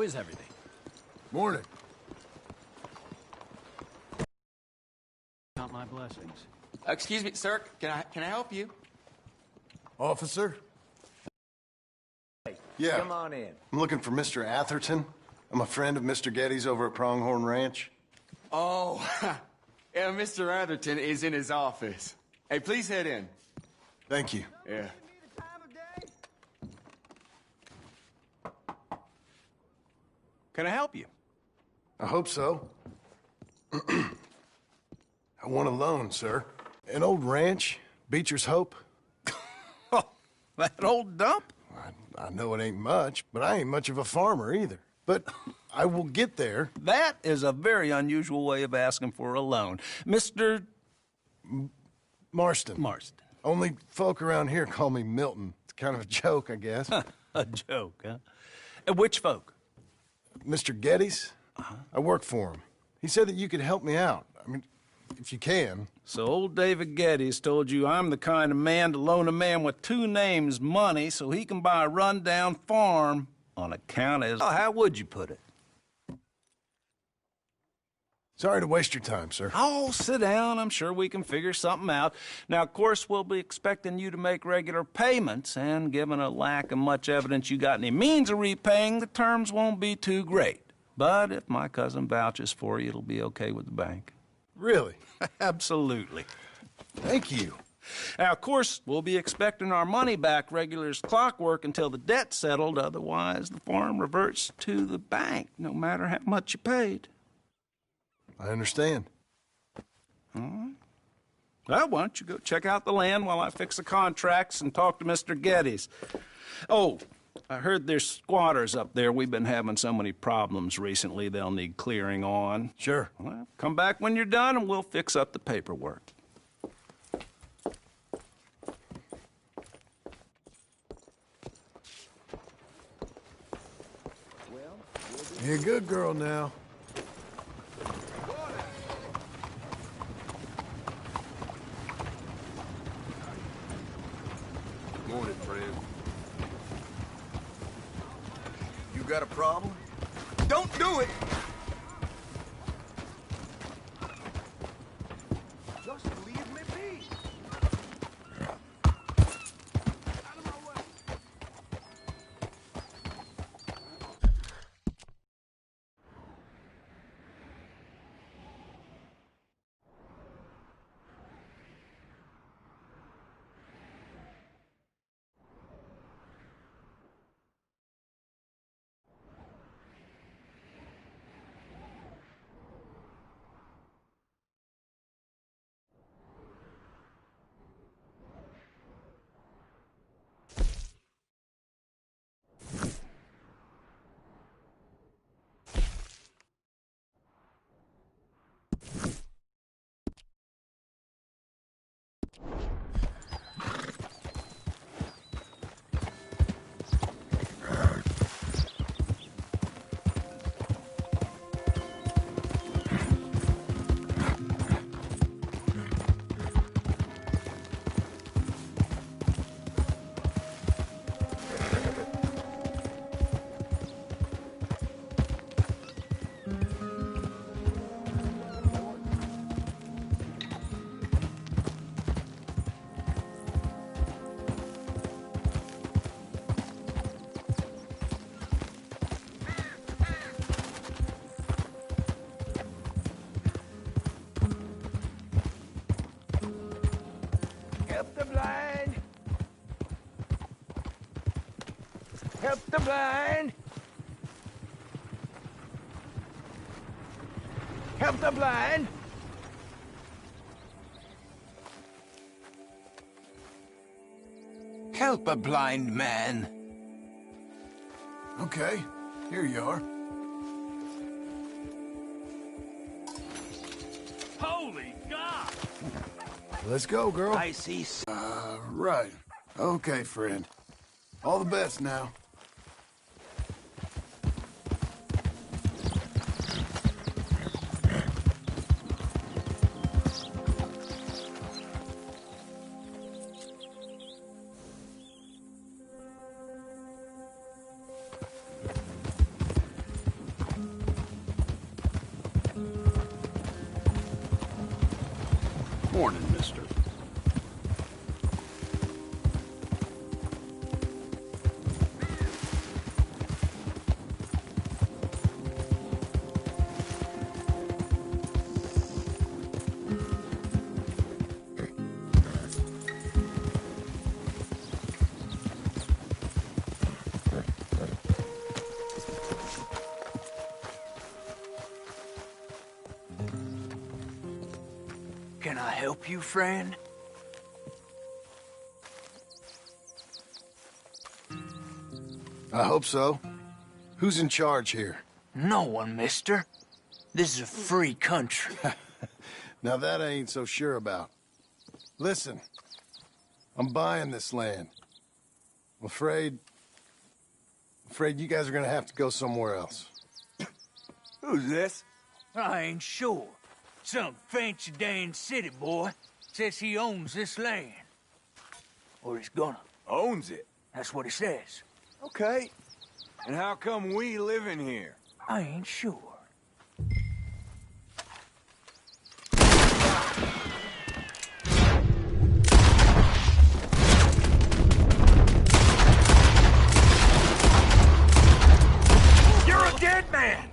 is everything? Morning. Count my blessings. Excuse me, sir. Can I help you? Officer? Yeah. Come on in. I'm looking for Mr. Atherton. I'm a friend of Mr. Getty's over at Pronghorn Ranch. Oh, yeah, Mr. Atherton is in his office. Hey, please head in. Thank you. Yeah. Can I help you? I hope so. I want a loan, sir. An old ranch, Beecher's Hope. Oh, that old dump? I know it ain't much, but I ain't much of a farmer either. But I will get there. That is a very unusual way of asking for a loan. Mr. Marston. Marston. Only folk around here call me Milton. It's kind of a joke, I guess. A joke, huh? And which folk? Mr. Getty's? I work for him. He said that you could help me out. I mean, if you can. So old David Getty's told you I'm the kind of man to loan a man with two names money so he can buy a rundown farm on account of his... Oh, how would you put it? Sorry to waste your time, sir. Oh, sit down. I'm sure we can figure something out. Now, of course, we'll be expecting you to make regular payments, and given a lack of much evidence you got any means of repaying, the terms won't be too great. But if my cousin vouches for you, it'll be okay with the bank. Really? Absolutely. Thank you. Now, of course, we'll be expecting our money back regular as clockwork until the debt's settled. Otherwise, the farm reverts to the bank, no matter how much you paid. I understand. All right. Well, why don't you go check out the land while I fix the contracts and talk to Mr. Getty's. Oh, I heard there's squatters up there. We've been having so many problems recently, they'll need clearing on. Sure. Well, come back when you're done and we'll fix up the paperwork. You're a good girl now. Morning, friend. You got a problem? Don't do it! Just leave me be. Out of my way. Help the blind! Help the blind! Help the blind! Help a blind man. Okay, here you are. Holy God! Let's go, girl. I see. Right. Okay, friend. All the best now. Morning, mister. Can I help you, friend? I hope so. Who's in charge here? No one, mister. This is a free country. Now that I ain't so sure about. Listen, I'm buying this land. I'm afraid you guys are gonna have to go somewhere else. Who's this? I ain't sure. Some fancy Dan city boy says he owns this land. Or he's gonna. Owns it. That's what he says. Okay. And how come we living here? I ain't sure. You're a dead man!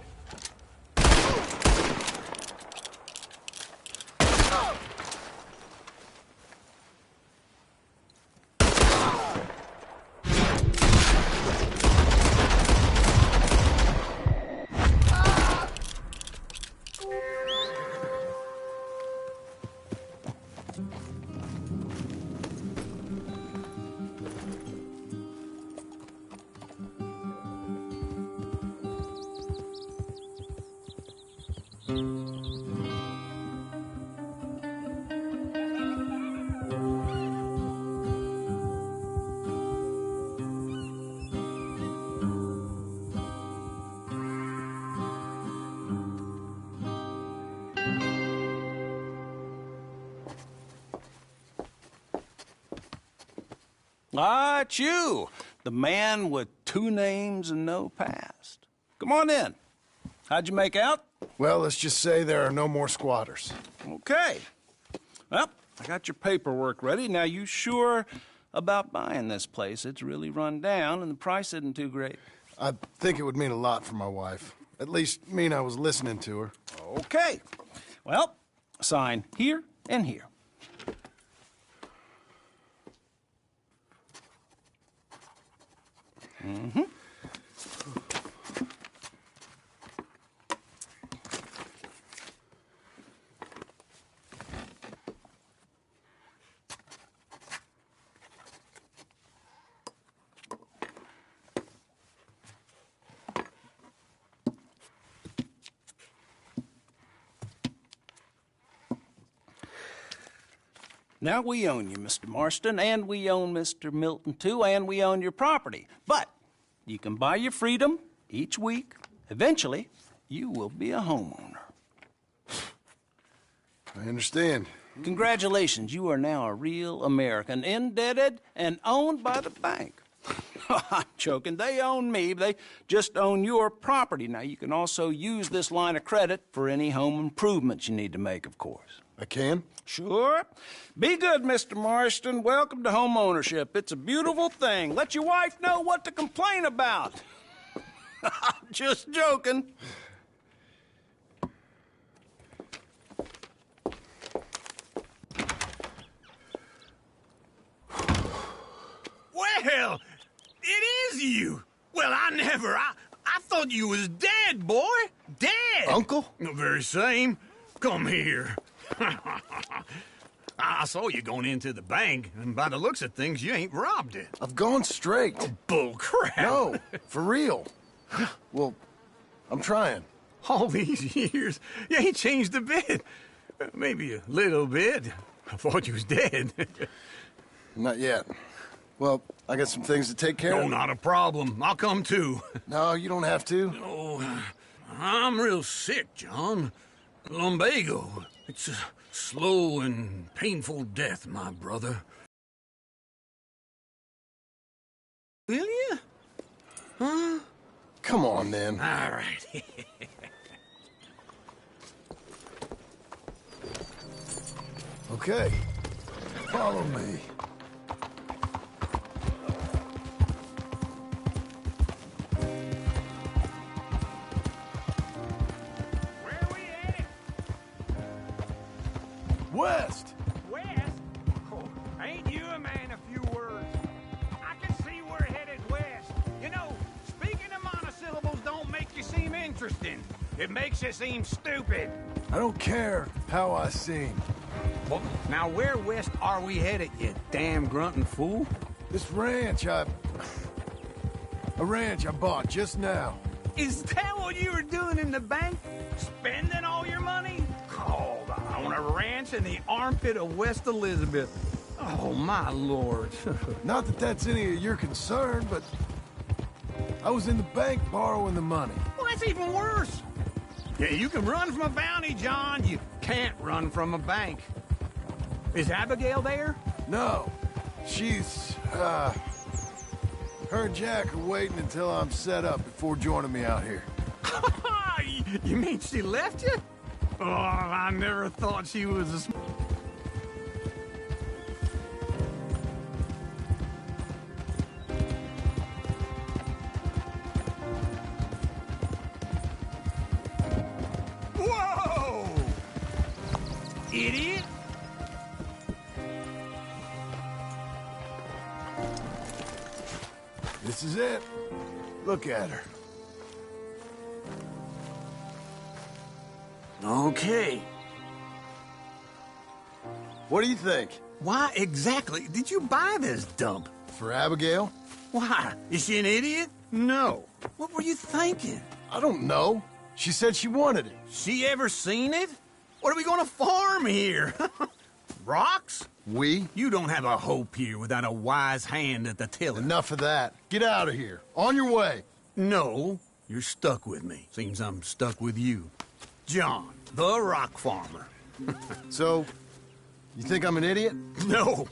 Ah, it's you, the man with 2 names and no past. Come on in. How'd you make out? Well, let's just say there are no more squatters. Okay. Well, I got your paperwork ready. Now, you sure about buying this place? It's really run down, and the price isn't too great. I think it would mean a lot for my wife. At least mean I was listening to her. Okay. Well, sign here and here. Mm-hmm. Now, we own you, Mr. Marston, and we own Mr. Milton, too, and we own your property. But you can buy your freedom each week. Eventually, you will be a homeowner. I understand. Congratulations, you are now a real American, indebted and owned by the bank. I'm joking. They own me. They just own your property. Now, you can also use this line of credit for any home improvements you need to make, of course. I can? Sure. Be good, Mr. Marston. Welcome to home ownership. It's a beautiful thing. Let your wife know what to complain about. I'm just joking. Well, it is you. Well, I thought you was dead, boy. Dead. Uncle? The very same. Come here. I saw you going into the bank, and by the looks of things, you ain't robbed it. I've gone straight. Bull crap. No, for real. Well, I'm trying. All these years, you ain't changed a bit. Maybe a little bit. I thought you was dead. Not yet. Well, I got some things to take care No, of. not a problem. I'll come too. No, you don't have to. Oh, I'm real sick, John. Lumbago. It's a slow and painful death, my brother. Will you? Huh? Come on, then. All right. Okay. Follow me. Where are we headed? West! West? Oh, ain't you a man of few words? I can see we're headed west. You know, speaking of monosyllables don't make you seem interesting. It makes you seem stupid. I don't care how I seem. Well, now where west are we headed, you damn grunting fool? This ranch I bought just now. Is that what you were doing in the bank? Spending all your money? Oh, on a ranch in the armpit of West Elizabeth. Oh, my lord. Not that that's any of your concern, but I was in the bank borrowing the money. Well, that's even worse. Yeah, you can run from a bounty, John. You can't run from a bank. Is Abigail there? No, she's, her and Jack are waiting until I'm set up before joining me out here. You mean she left you? Oh, I never thought she was a... Whoa! Idiot! This is it. Look at her. Okay. What do you think? Why exactly did you buy this dump? For Abigail? Why? Is she an idiot? No. What were you thinking? I don't know. She said she wanted it. She ever seen it? What are we gonna farm here? Rocks? We? You don't have a hope here without a wise hand at the tiller. Enough of that. Get out of here. On your way. No, you're stuck with me. Seems I'm stuck with you. John, the rock farmer. So, you think I'm an idiot? No,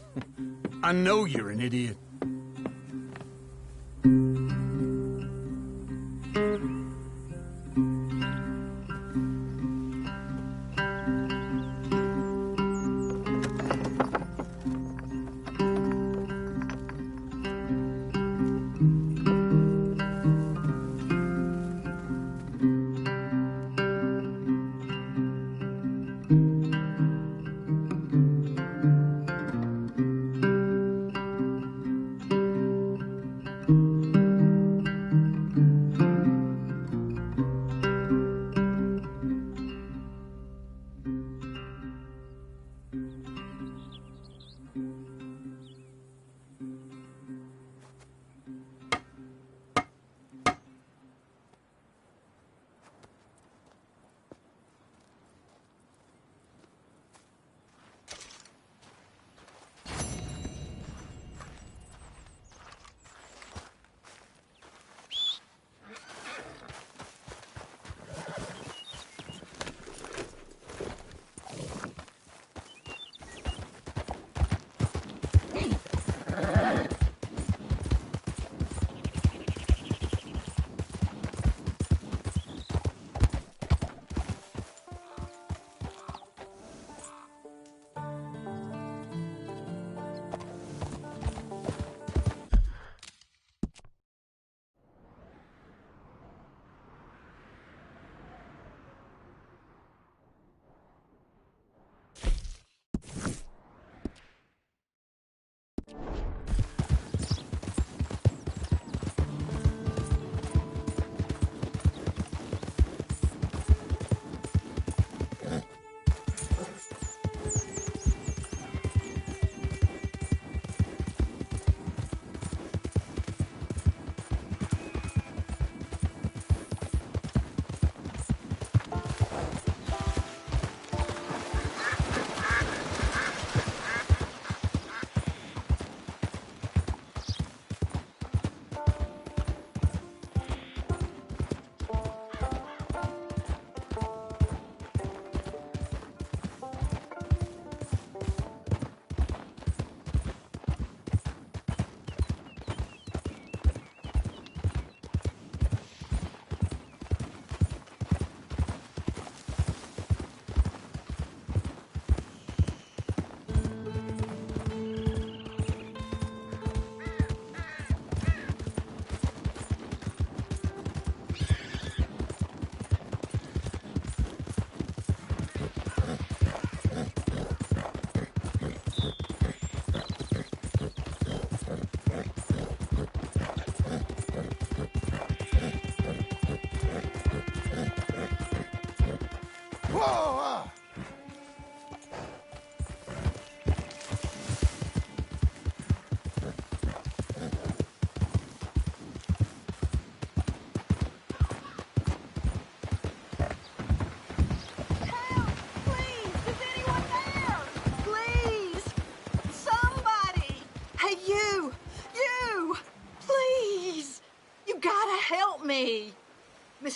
I know you're an idiot.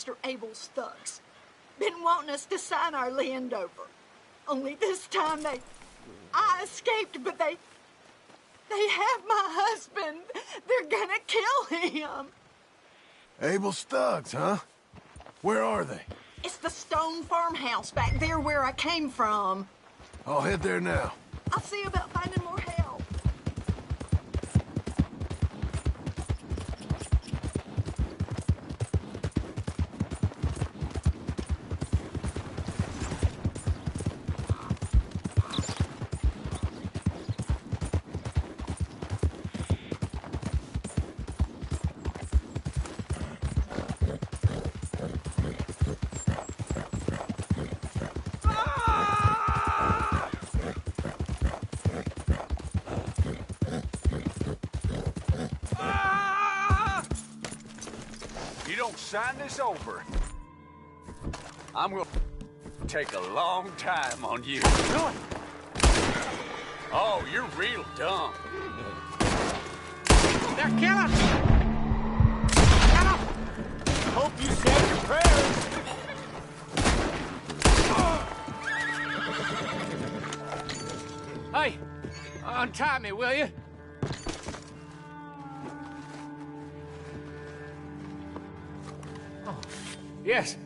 Mr. Abel's thugs. Been wanting us to sign our land over. Only this time I escaped, but they have my husband. They're gonna kill him. Abel's thugs, huh? Where are they? It's the stone farmhouse back there where I came from. I'll head there now. I'll see about finding more help. Sign this over. I'm gonna take a long time on you. Oh, you're real dumb. They're killing! Get up! Hope you said your prayers. Hey, untie me, will you? Yes.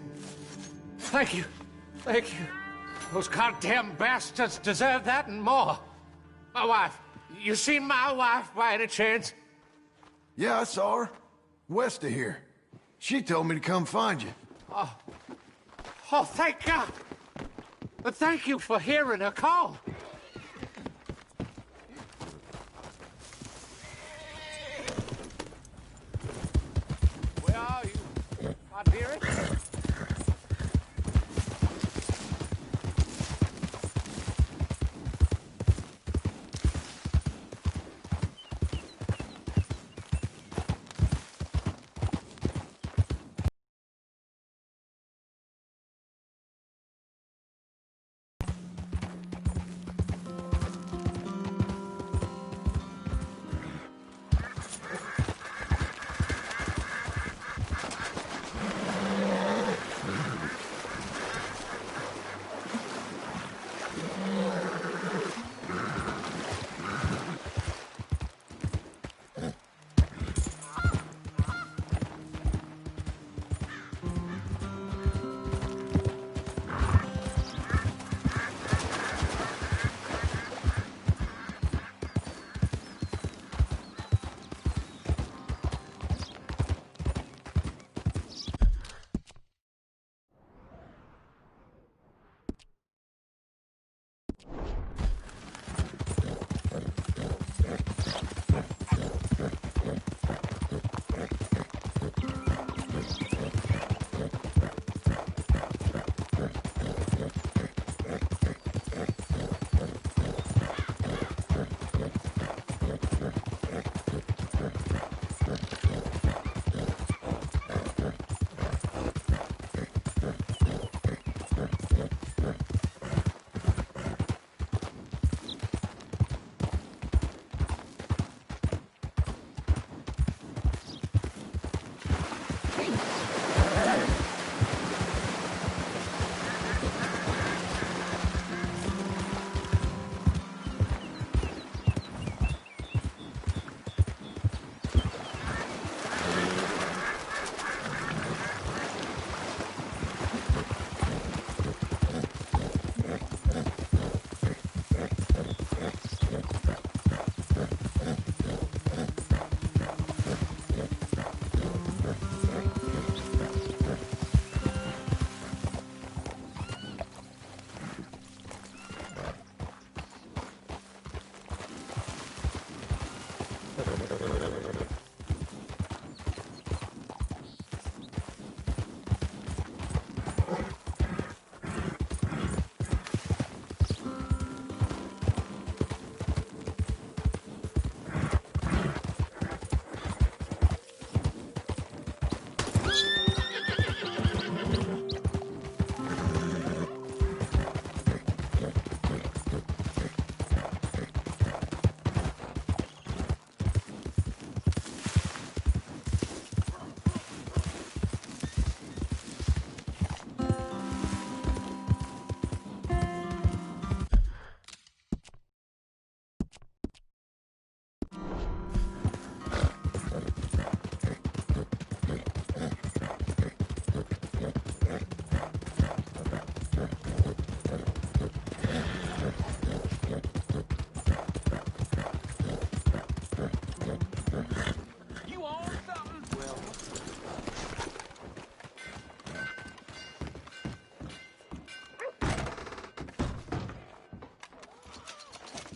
Thank you. Thank you. Those goddamn bastards deserve that and more. My wife. You seen my wife by any chance? Yeah, I saw her. West of here. She told me to come find you. Oh, thank God. But thank you for hearing her call. Where are you, my dearie?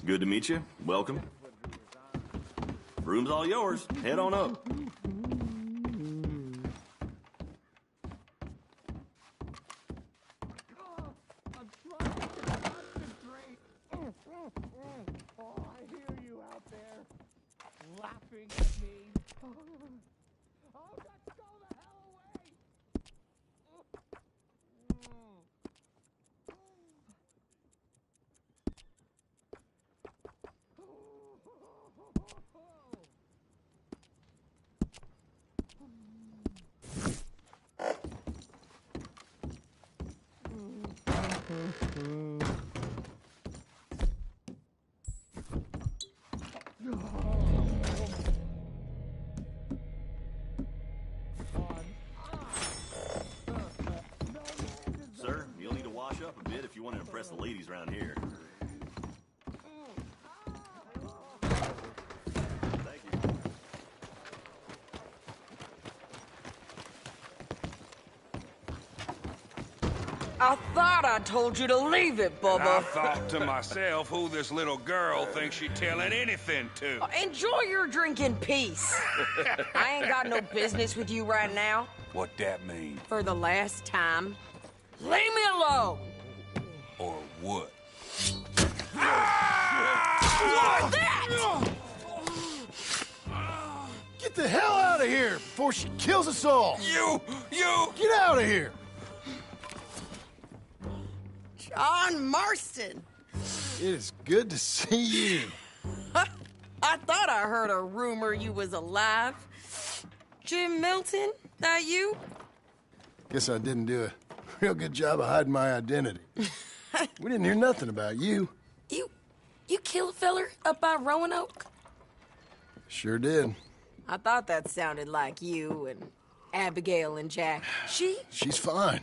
Good to meet you. Welcome. Room's all yours. Head on up. Sir, you'll need to wash up a bit if you want to impress the ladies around here. Thank you. I thought I told you to leave it, Bubba. I thought to myself who this little girl thinks she telling anything to. Enjoy your drink in peace. I ain't got no business with you right now. What that mean? For the last time, leave me alone. Or what? What's that? Get the hell out of here before she kills us all! You! Get out of here! John Marston. It is good to see you. I thought I heard a rumor you was alive. Jim Milton, that you? Guess I didn't do a real good job of hiding my identity. We didn't hear nothing about you. You kill a feller up by Roanoke? Sure did. I thought that sounded like you and Abigail and Jack. She's fine.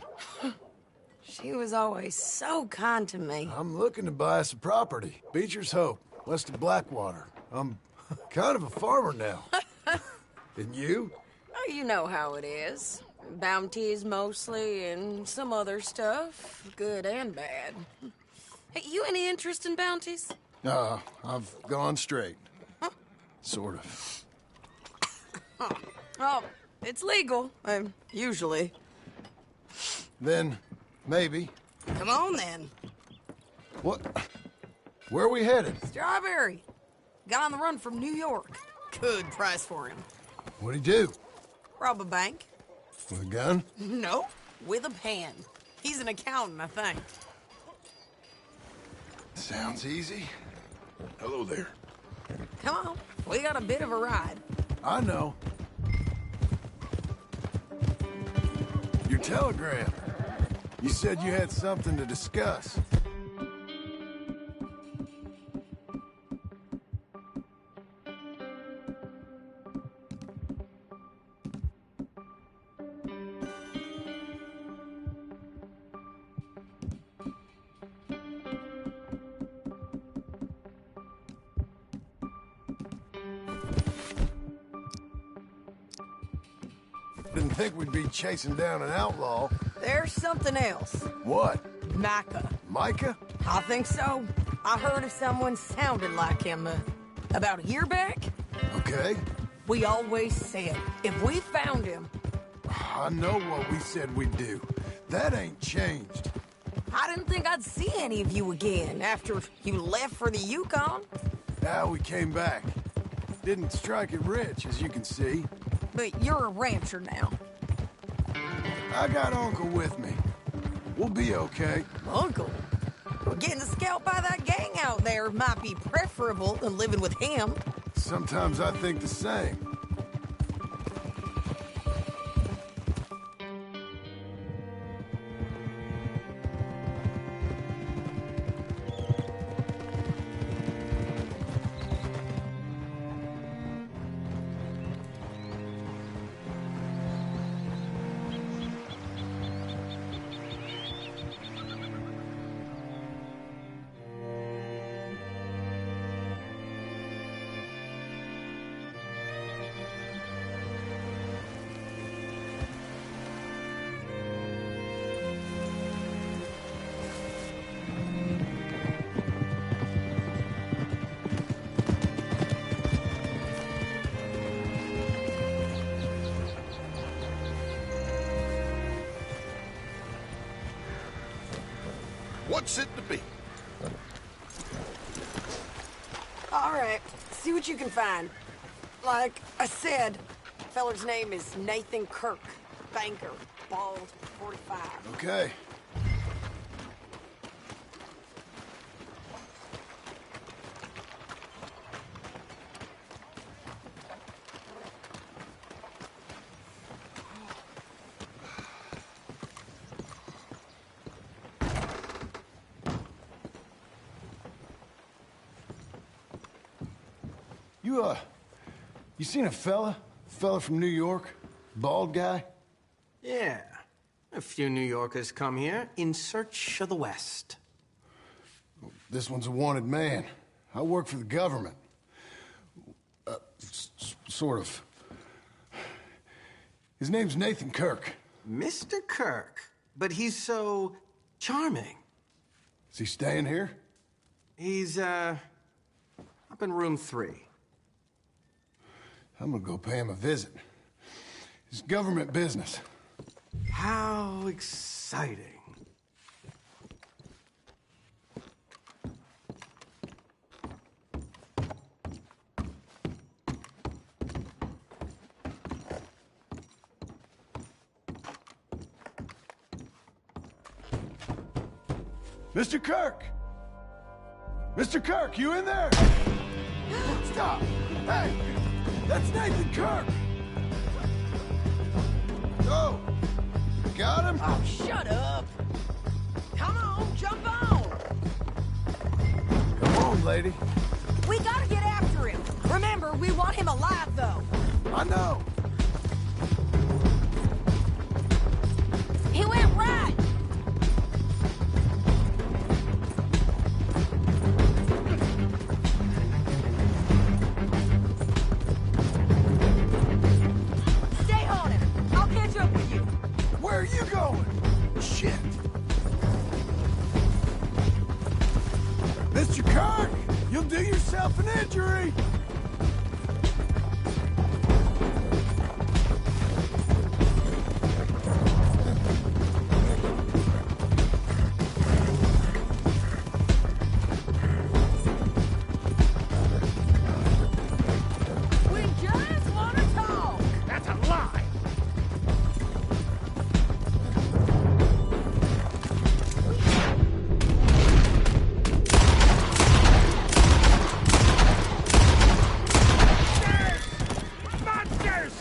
She was always so kind to me. I'm looking to buy us a property. Beecher's Hope, west of Blackwater. I'm kind of a farmer now. And you? Oh, you know how it is. Bounties mostly, and some other stuff, good and bad. Hey, you any interest in bounties? I've gone straight. Sort of. Oh, it's legal, usually. Then, maybe. Come on, then. What? Where are we headed? Strawberry. Got on the run from New York. Good price for him. What'd he do? Rob a bank? With a gun? No, with a pen. He's an accountant, I think. Sounds easy. Hello there. Come on, we got a bit of a ride. I know. Your telegram. You said you had something to discuss. Didn't think we'd be chasing down an outlaw. There's something else. What? Micah. Micah? I think so. I heard of someone sounded like him about a year back. Okay. We always said, if we found him... I know what we said we'd do. That ain't changed. I didn't think I'd see any of you again after you left for the Yukon. Now we came back. Didn't strike it rich, as you can see. But you're a rancher now. I got Uncle with me. We'll be okay. Uncle? Well, getting scalped by that gang out there might be preferable than living with him. Sometimes I think the same. what's it to be? All right, see what you can find. Like I said, feller's name is Nathan Kirk. Banker, bald, 45. Okay. You seen a fella? Fella from New York? Bald guy? Yeah. A few New Yorkers come here in search of the West. This one's a wanted man. I work for the government. Sort of. His name's Nathan Kirk. Mr. Kirk? But he's so charming. Is he staying here? He's, up in room 3. I'm gonna go pay him a visit. It's government business. How exciting. Mr. Kirk! Mr. Kirk, you in there? Stop! Hey! That's Nathan Kirk! Go! Got him? Oh, shut up! Come on, jump on! Come on, lady. We gotta get after him. Remember, we want him alive, though. I know. He went right! Stay on him. I'll catch up with you. Where are you going? Shit. Mr. Kirk, you'll do yourself an injury. We just want to talk. That's a lie. Monsters!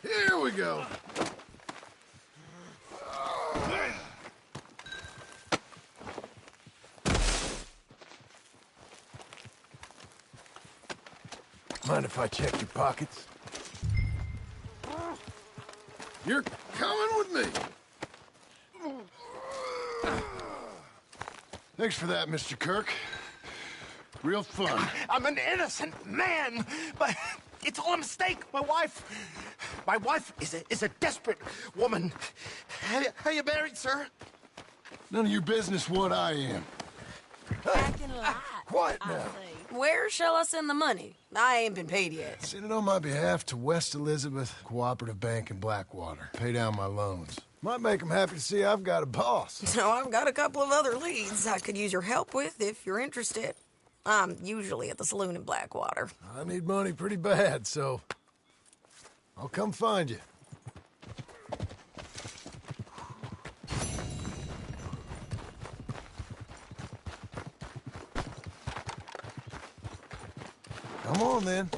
Here we go. Mind if I check your pockets? You're coming with me. Thanks for that, Mr. Kirk. Real fun. I'm an innocent man, but it's all a mistake. My wife is a desperate woman. Are you married, sir? None of your business what I am. Acting like. Quiet now. Where shall I send the money? I ain't been paid yet. Send it on my behalf to West Elizabeth Cooperative Bank in Blackwater. Pay down my loans. Might make them happy to see I've got a boss. So I've got a couple of other leads I could use your help with if you're interested. I'm usually at the saloon in Blackwater. I need money pretty bad, so I'll come find you. Come on, then.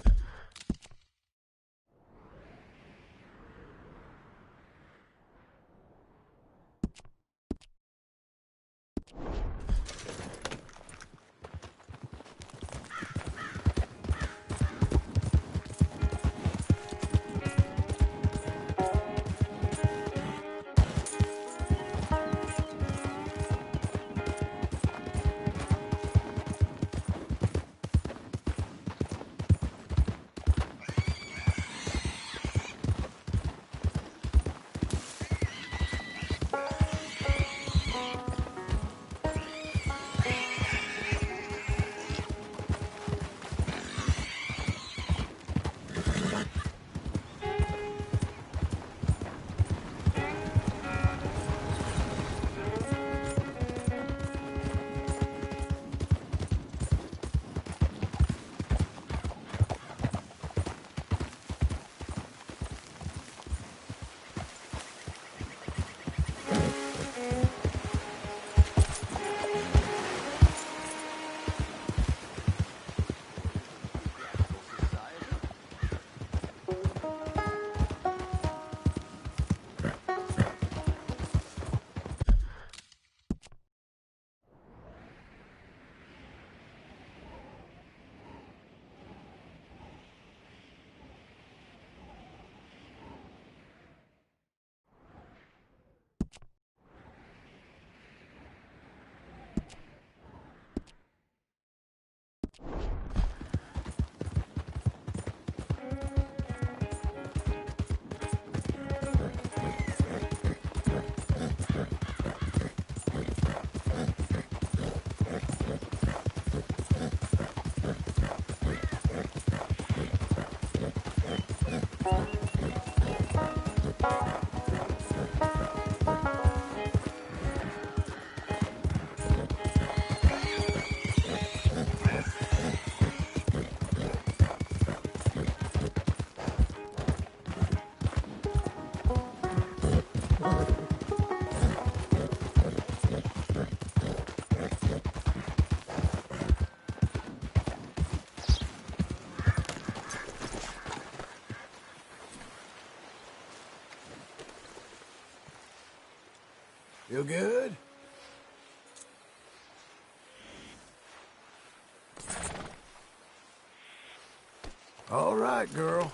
Feel good? All right, girl.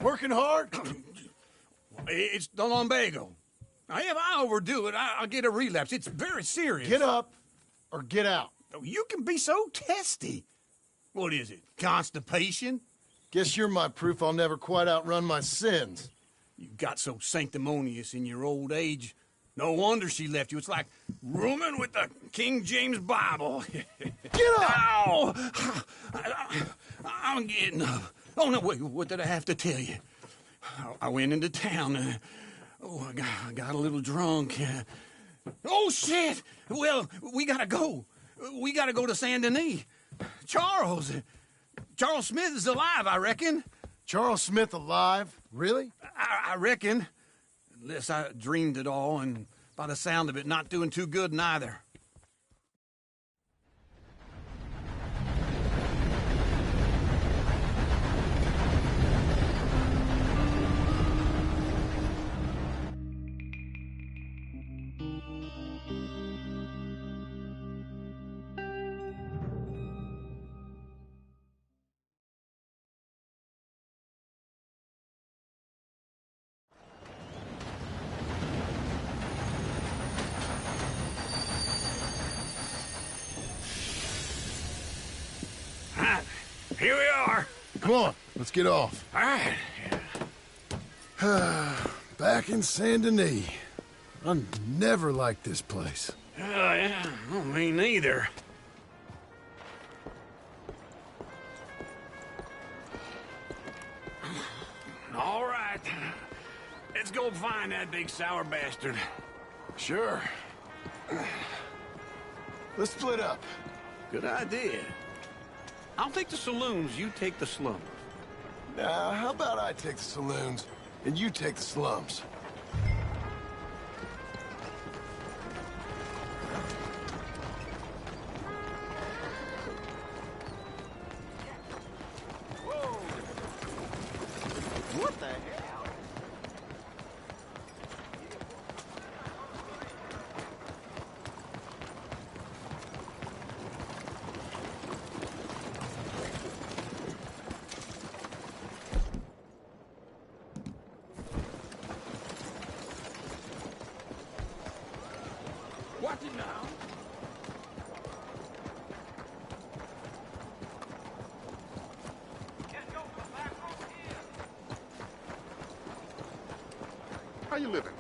Working hard? It's the lumbago. Now, if I overdo it, I'll get a relapse. It's very serious. Get up or get out. You can be so testy. What is it, constipation? Guess you're my proof I'll never quite outrun my sins. You got so sanctimonious in your old age. No wonder she left you. It's like rooming with the King James Bible. Get up! Ow! I'm getting up. Oh, no, wait, what did I have to tell you? I went into town. I got a little drunk. Oh, shit! Well, we gotta go. We gotta go to Saint Denis. Charles Smith is alive, I reckon. Charles Smith alive? Really? I reckon. Unless I dreamed it all, and by the sound of it, not doing too good neither. Here we are. Come on, let's get off. All right. Back in Saint Denis. I never liked this place. Yeah, well, me neither. All right. Let's go find that big sour bastard. Sure. Let's split up. Good idea. I'll take the saloons, you take the slums. Now, how about I take the saloons and you take the slums? Whoa! What the hell? Watch it now. How you living?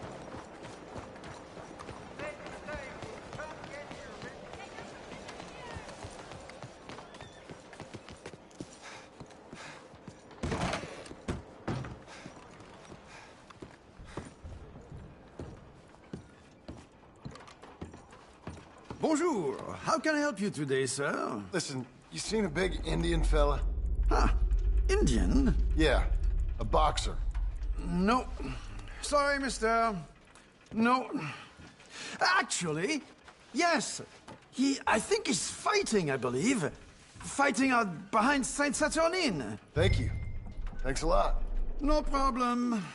Bonjour. How can I help you today, sir? Listen, you seen a big Indian fella? Huh. Indian? Yeah, a boxer. No. Sorry, mister. No. Actually, yes. I think he's fighting, I believe. Fighting out behind Saint Saturnine. Thank you. Thanks a lot. No problem.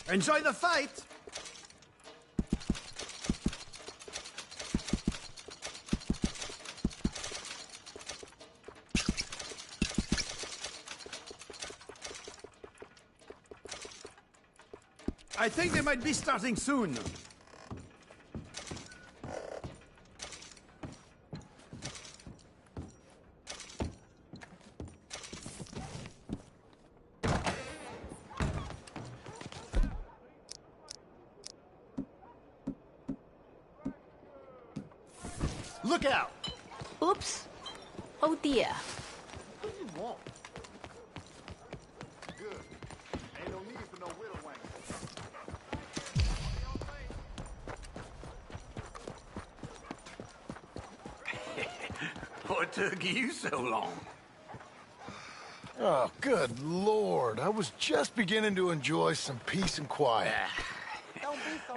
Enjoy the fight! I think they might be starting soon. Look out! Oops. Oh dear. What do you want? Good. Ain't no need for no widow wanker. What took you so long? Oh, good Lord. I was just beginning to enjoy some peace and quiet.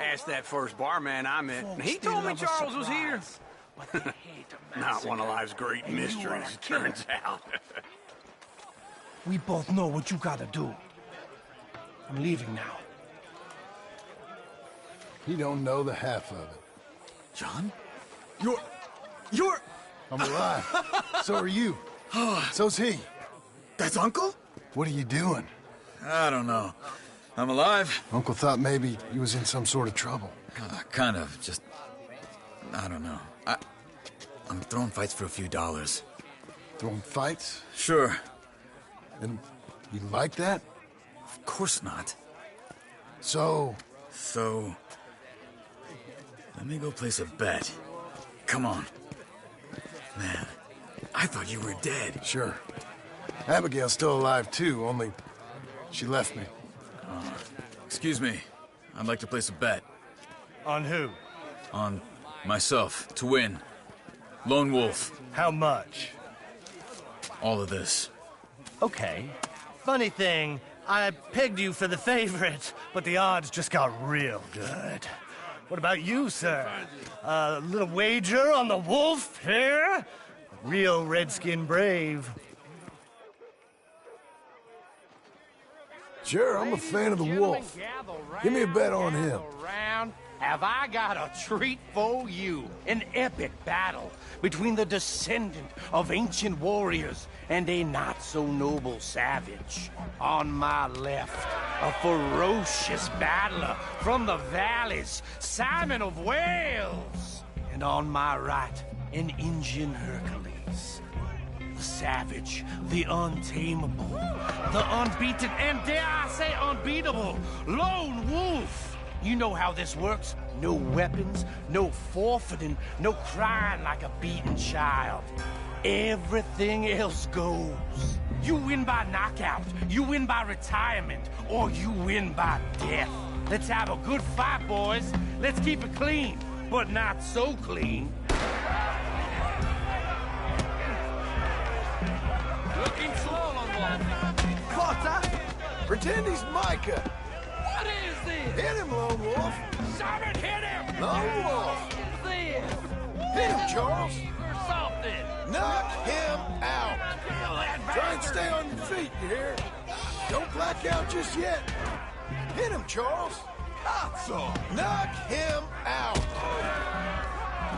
Asked that first barman I met, and he told me Charles was here. Not one of life's great mysteries, it turns out. We both know what you gotta do. I'm leaving now. He don't know the half of it. John? You're... I'm alive. So are you. So's he. That's Uncle? What are you doing? I don't know. I'm alive. Uncle thought maybe he was in some sort of trouble. Kind of. Just... I don't know. I'm throwing fights for a few dollars. Throwing fights? Sure. And you like that? Of course not. So... Let me go place a bet. Come on. Man, I thought you were dead. Sure. Abigail's still alive, too, only she left me. Excuse me. I'd like to place a bet. On who? On myself, to win. Lone Wolf. How much? All of this. Okay. Funny thing, I pegged you for the favorite, but the odds just got real good. What about you, sir? A little wager on the wolf here? Real redskin brave. Sure, I'm a fan of the wolf. Give me a bet on him. Have I got a treat for you? An epic battle between the descendant of ancient warriors and a not-so-noble savage. On my left, a ferocious battler from the valleys, Simon of Wales. And on my right, an Indian Hercules. The savage, the untamable, the unbeaten, and dare I say unbeatable, Lone Wolf. You know how this works. No weapons, no forfeiting, no crying like a beaten child. Everything else goes. You win by knockout, you win by retirement, or you win by death. Let's have a good fight, boys. Let's keep it clean, but not so clean. Looking slow, Lone Wolf. Potter! Pretend he's Micah! What is this? Hit him, Lone Wolf! Simon, hit him! Lone Wolf! This! Hit him, Charles! Or something! Knock him out! Try and stay on your feet, you hear? Don't black out just yet. Hit him, Charles! So. Knock him out!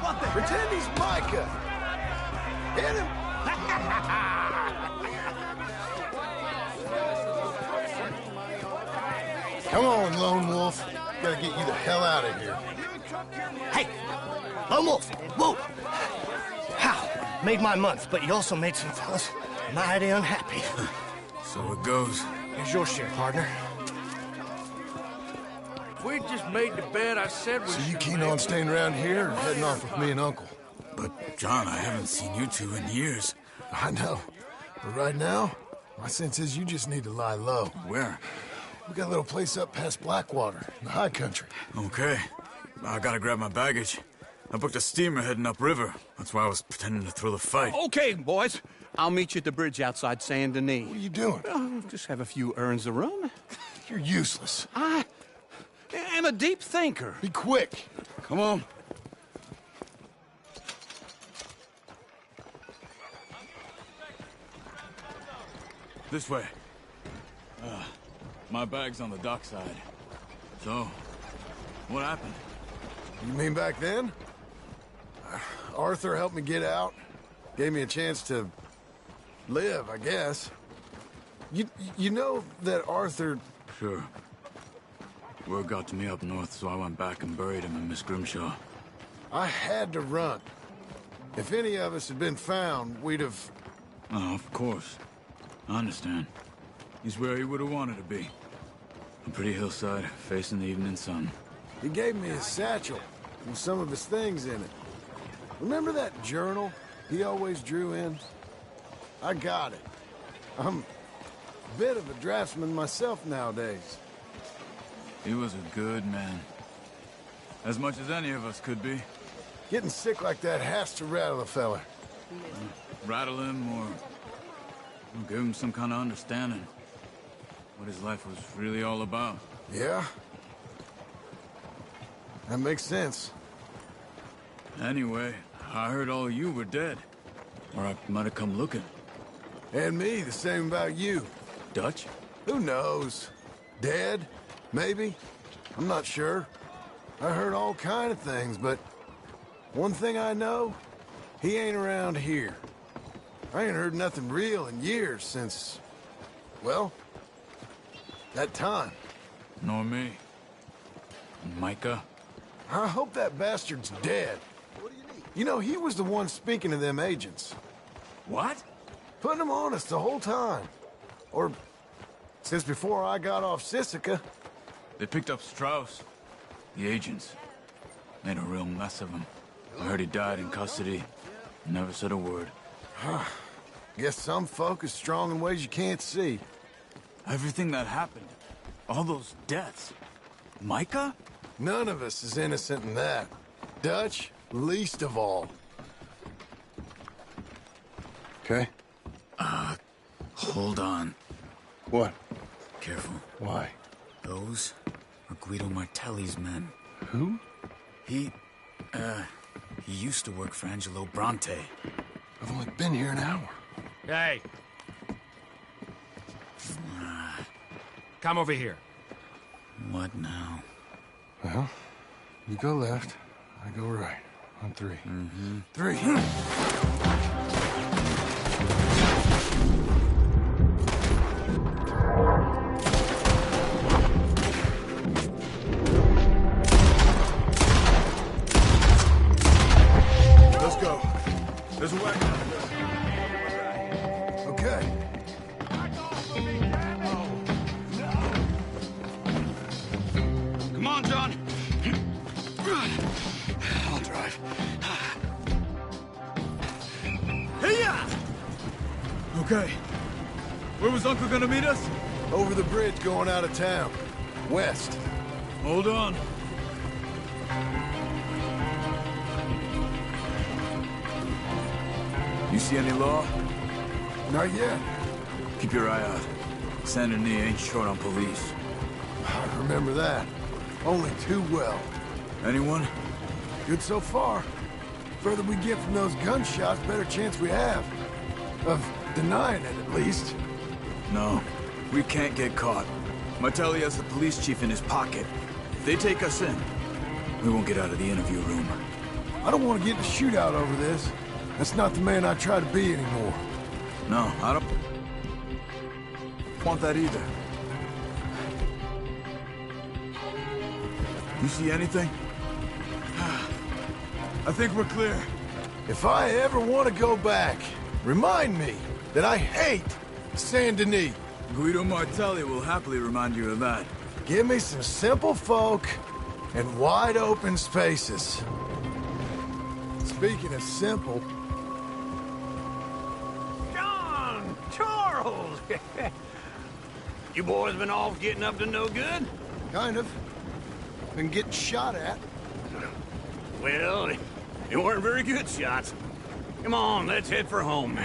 What the? Pretend he's Micah! Hit him! Come on, Lone Wolf. Gotta get you the hell out of here. Hey! Lone Wolf! Whoa! How? Made my month, but you also made some fellas mighty unhappy. So it goes. Here's your share, partner. If we just made the bed, I said we So you keen on staying around here or heading off with me and Uncle? But, John, I haven't seen you two in years. I know. But right now, my sense is you just need to lie low. Where? We got a little place up past Blackwater, in the high country. Okay. I gotta grab my baggage. I booked a steamer heading upriver. That's why I was pretending to throw the fight. Okay, boys. I'll meet you at the bridge outside Saint Denis. What are you doing? Just have a few urns of rum. You're useless. I am a deep thinker. Be quick. Come on. This way. My bag's on the dockside. So, what happened? You mean back then? Arthur helped me get out. Gave me a chance to live, I guess. You know that Arthur... Sure. Word got to me up north, so I went back and buried him in Miss Grimshaw. I had to run. If any of us had been found, we'd have... Oh, of course. I understand. He's where he would have wanted to be. A pretty hillside, facing the evening sun. He gave me his satchel with some of his things in it. Remember that journal he always drew in? I got it. I'm a bit of a draftsman myself nowadays. He was a good man. As much as any of us could be. Getting sick like that has to rattle a fella. Rattle him or give him some kind of understanding. What his life was really all about. Yeah? That makes sense. Anyway, I heard all of you were dead. Or I might have come looking. And me, the same about you. Dutch? Who knows? Dead? Maybe? I'm not sure. I heard all kind of things, but one thing I know, he ain't around here. I ain't heard nothing real in years since, well, that time. Nor me. And Micah? I hope that bastard's dead. You know, he was the one speaking to them agents. What? Putting them on us the whole time. Or since before I got off Sisika. They picked up Strauss. The agents. Made a real mess of him. I heard he died in custody. Never said a word. Guess some folk is strong in ways you can't see. Everything that happened. All those deaths. Micah? None of us is innocent in that. Dutch, least of all. Okay? Hold on. What? Careful. Why? Those are Guido Martelli's men. Who? He used to work for Angelo Bronte. I've only been here an hour. Hey. Come over here. What now? Well, you go left, I go right. On three. Mm-hmm. 3. Let's go. There's a wagon out there. Okay. Come on, John. I'll drive. Hey-ya! Okay. Where was Uncle gonna meet us? Over the bridge going out of town. West. Hold on. You see any law? Not yet. Keep your eye out. Saint Denis ain't short on police. I remember that. Only too well. Anyone? Good so far. Further we get from those gunshots, better chance we have. Of denying it, at least. No. We can't get caught. Martelli has the police chief in his pocket. If they take us in, we won't get out of the interview room. I don't want to get in a shootout over this. That's not the man I try to be anymore. No, I don't want that either. You see anything? I think we're clear. If I ever want to go back, remind me that I hate Saint Denis. Guido Martelli will happily remind you of that. Give me some simple folk and wide open spaces. Speaking of simple... John! Charles! You boys been off getting up to no good? Kind of. Been getting shot at. Well, they weren't very good shots. Come on, let's head for home.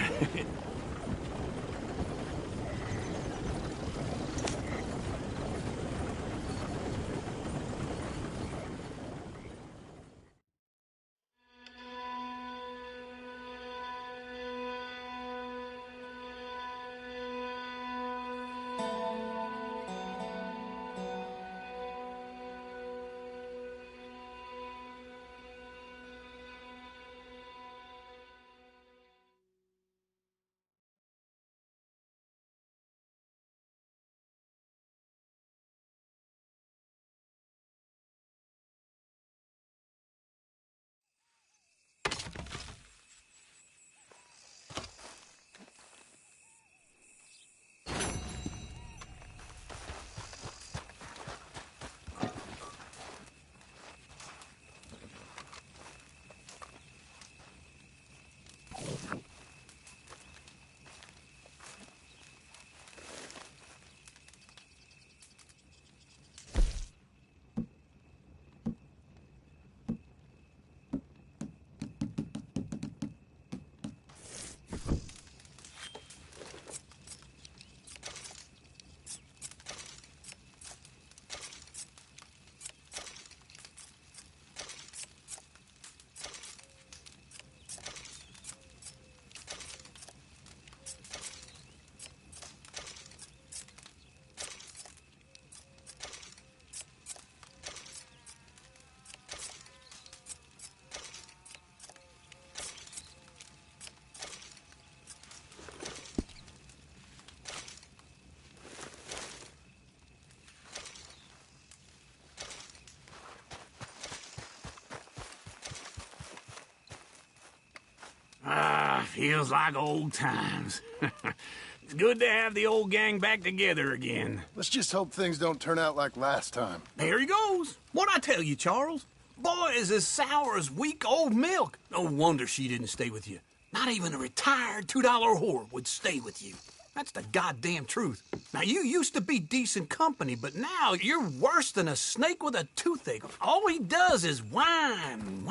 Feels like old times. It's good to have the old gang back together again. Let's just hope things don't turn out like last time. There he goes. What'd I tell you, Charles? Boy is as sour as weak old milk. No wonder she didn't stay with you. Not even a retired $2 whore would stay with you. That's the goddamn truth. Now, you used to be decent company, but now you're worse than a snake with a toothache. All he does is whine.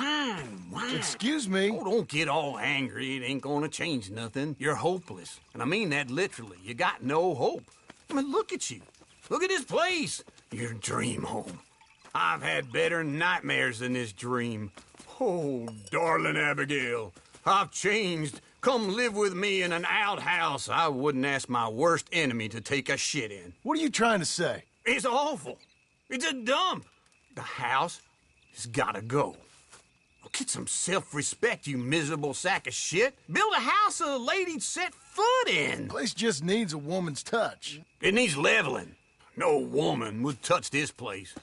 Excuse me? Oh, don't get all angry. It ain't gonna change nothing. You're hopeless. And I mean that literally. You got no hope. I mean, look at you. Look at this place. Your dream home. I've had better nightmares than this dream. Oh, darling Abigail, I've changed. Come live with me in an outhouse I wouldn't ask my worst enemy to take a shit in. What are you trying to say? It's awful. It's a dump. The house has gotta go. Get some self-respect, you miserable sack of shit. Build a house a lady'd set foot in. The place just needs a woman's touch. It needs leveling. No woman would touch this place.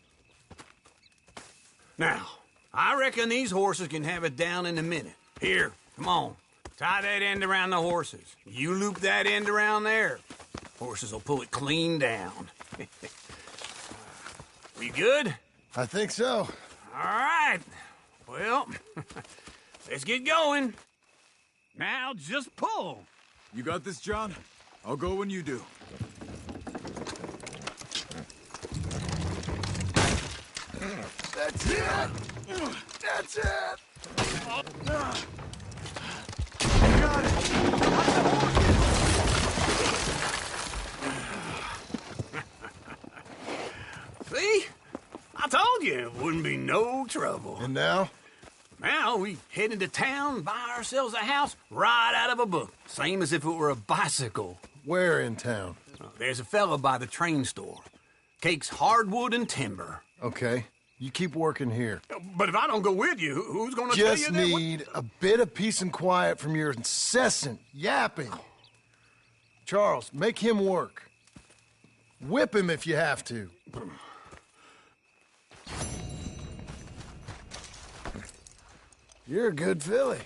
Now, I reckon these horses can have it down in a minute. Here, come on. Tie that end around the horses. You loop that end around there. Horses will pull it clean down. We good? I think so. All right. Well, let's get going. Now just pull. You got this, John? I'll go when you do. That's it! That's it! Got it! See? I told you it wouldn't be no trouble. And now? Now we head into town, buy ourselves a house right out of a book. Same as if it were a bicycle. Where in town? There's a fella by the train store. Cakes hardwood and timber. Okay. You keep working here. But if I don't go with you, who's gonna tell you Just that? need a bit of peace and quiet from your incessant yapping. Charles, make him work. Whip him if you have to. You're a good filly.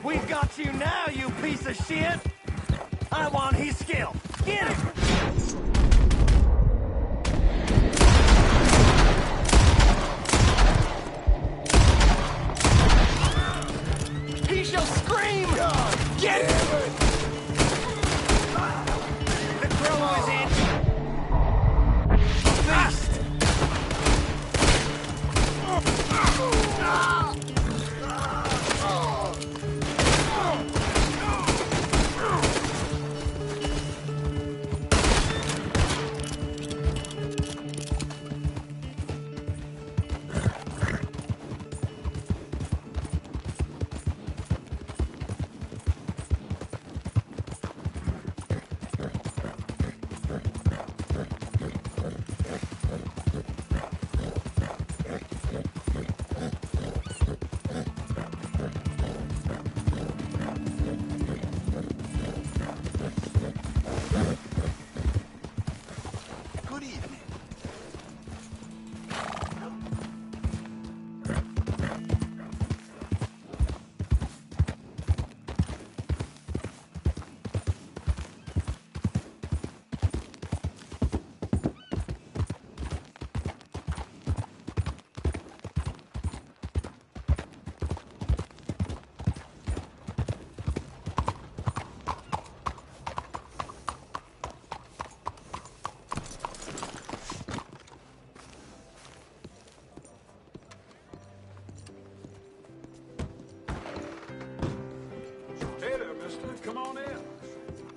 We've got you now, you piece of shit! I want his skill. Get him! He shall scream! Get him! The crow is in. Feast!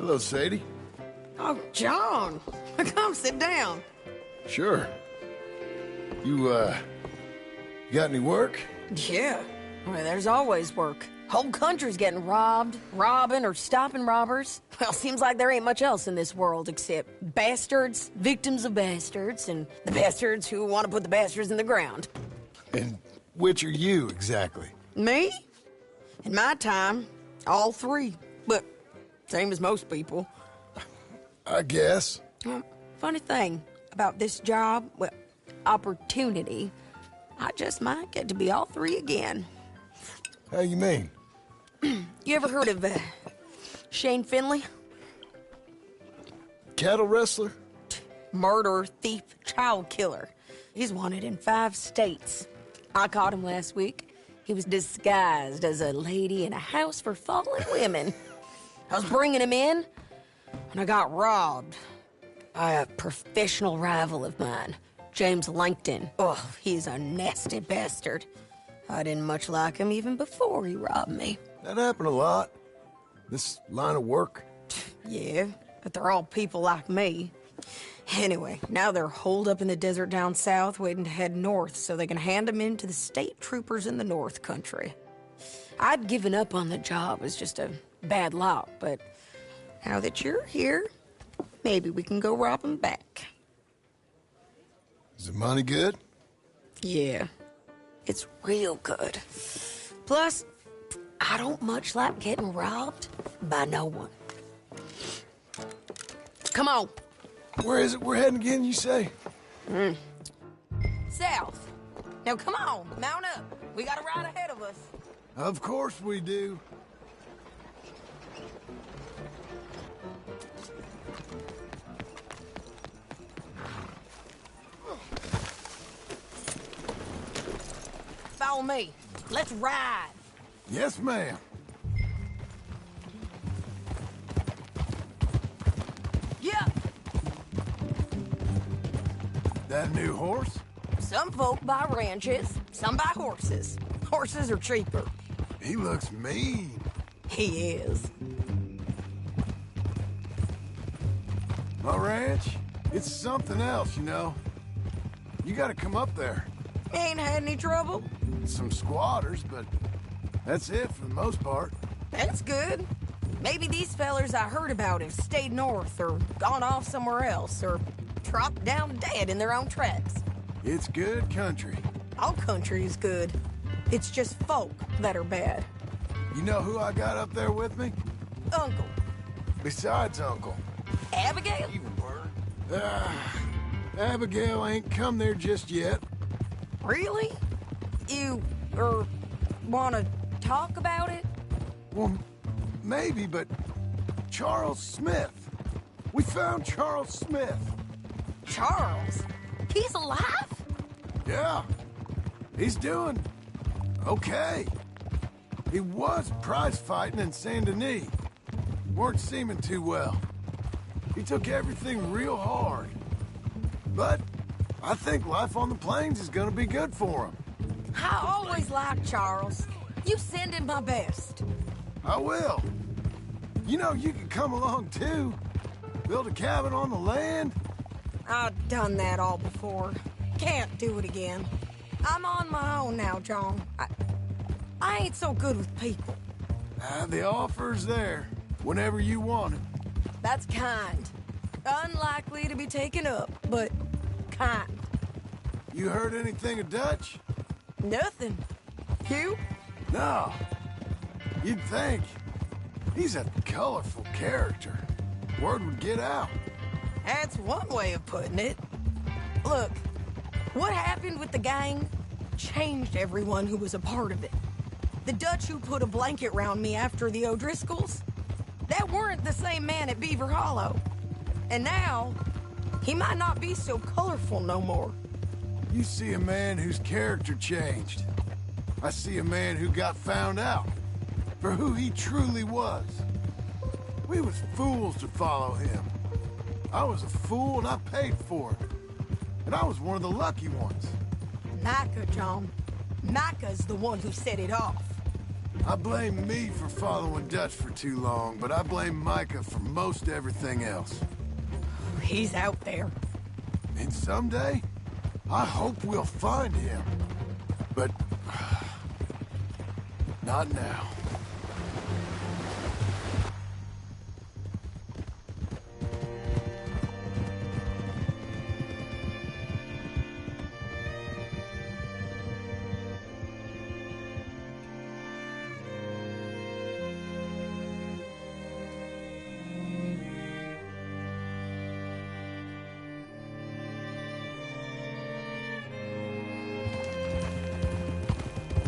Hello, Sadie. Oh, John. Come sit down. Sure. You got any work? Yeah. Well, there's always work. Whole country's getting robbed, robbing, or stopping robbers. Well, seems like there ain't much else in this world except bastards, victims of bastards, and the bastards who want to put the bastards in the ground. And which are you, exactly? Me? In my time, all three. But same as most people. I guess. Funny thing about this job, well, opportunity, I just might get to be all three again. How you mean? You ever heard of Shane Finley? Cattle wrestler? Murderer, thief, child killer. He's wanted in 5 states. I caught him last week. He was disguised as a lady in a house for fallen women. I was bringing him in, and I got robbed by a professional rival of mine, James Langton. Oh, he's a nasty bastard. I didn't much like him even before he robbed me. That happened a lot. This line of work. Yeah, but they're all people like me. Anyway, now they're holed up in the desert down south, waiting to head north so they can hand them in to the state troopers in the north country. I'd given up on the job as just a bad lot, but now that you're here, maybe we can go rob them back. Is the money good? Yeah, it's real good. Plus, I don't much like getting robbed by no one. Come on. Where is it we're heading again, you say? South. Now come on, mount up. We got a ride ahead of us. Of course we do. Follow me. Let's ride. Yes, ma'am. Yeah. That a new horse? Some folk buy ranches, some buy horses. Horses are cheaper. He looks mean. He is. My ranch, it's something else, you know. You gotta come up there. Ain't had any trouble? Some squatters, but that's it for the most part. That's good. Maybe these fellers I heard about have stayed north or gone off somewhere else or dropped down dead in their own tracks. It's good country. All country is good. It's just folk that are bad. You know who I got up there with me? Uncle. Besides Uncle. Abigail? Abigail ain't come there just yet. Really? You, wanna talk about it? Well, maybe, but Charles Smith. We found Charles Smith. Charles? He's alive? Yeah. He's doing okay. He was prize fighting in Saint Denis. Weren't seeming too well. He took everything real hard. But I think life on the plains is gonna be good for him. I always liked Charles. You send him my best. I will. You know, you can come along too. Build a cabin on the land. I've done that all before. Can't do it again. I'm on my own now, John. I ain't so good with people. The offer's there, whenever you want it. That's kind. Unlikely to be taken up, but kind. You heard anything of Dutch? Nothing. You? No. You'd think. He's a colorful character. Word would get out. That's one way of putting it. Look, what happened with the gang changed everyone who was a part of it. The Dutch who put a blanket round me after the O'Driscolls, that weren't the same man at Beaver Hollow. And now, he might not be so colorful no more. You see a man whose character changed. I see a man who got found out for who he truly was. We was fools to follow him. I was a fool and I paid for it. And I was one of the lucky ones. Micah, John. Micah's the one who set it off. I blame me for following Dutch for too long, but I blame Micah for most everything else. He's out there. And someday, I hope we'll find him. But... not now.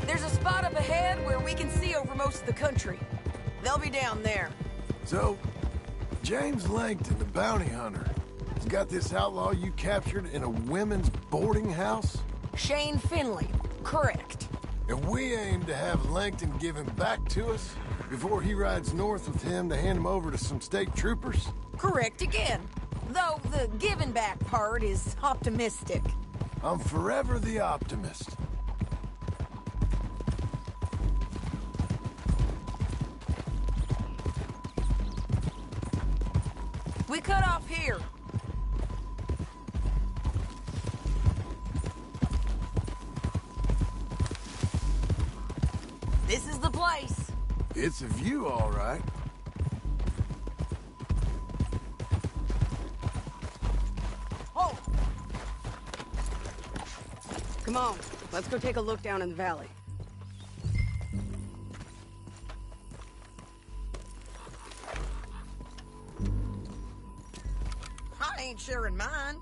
There's a spot up ahead where we can see over most of the country. They'll be down there. So, James Langton, the bounty hunter, has got this outlaw you captured in a women's boarding house? Shane Finley. Correct. And we aim to have Langton give him back to us before he rides north with him to hand him over to some state troopers? Correct again. Though the giving back part is optimistic. I'm forever the optimist. We cut off here. This is the place. It's a view, all right. Oh! Come on, let's go take a look down in the valley. I ain't sharing mine.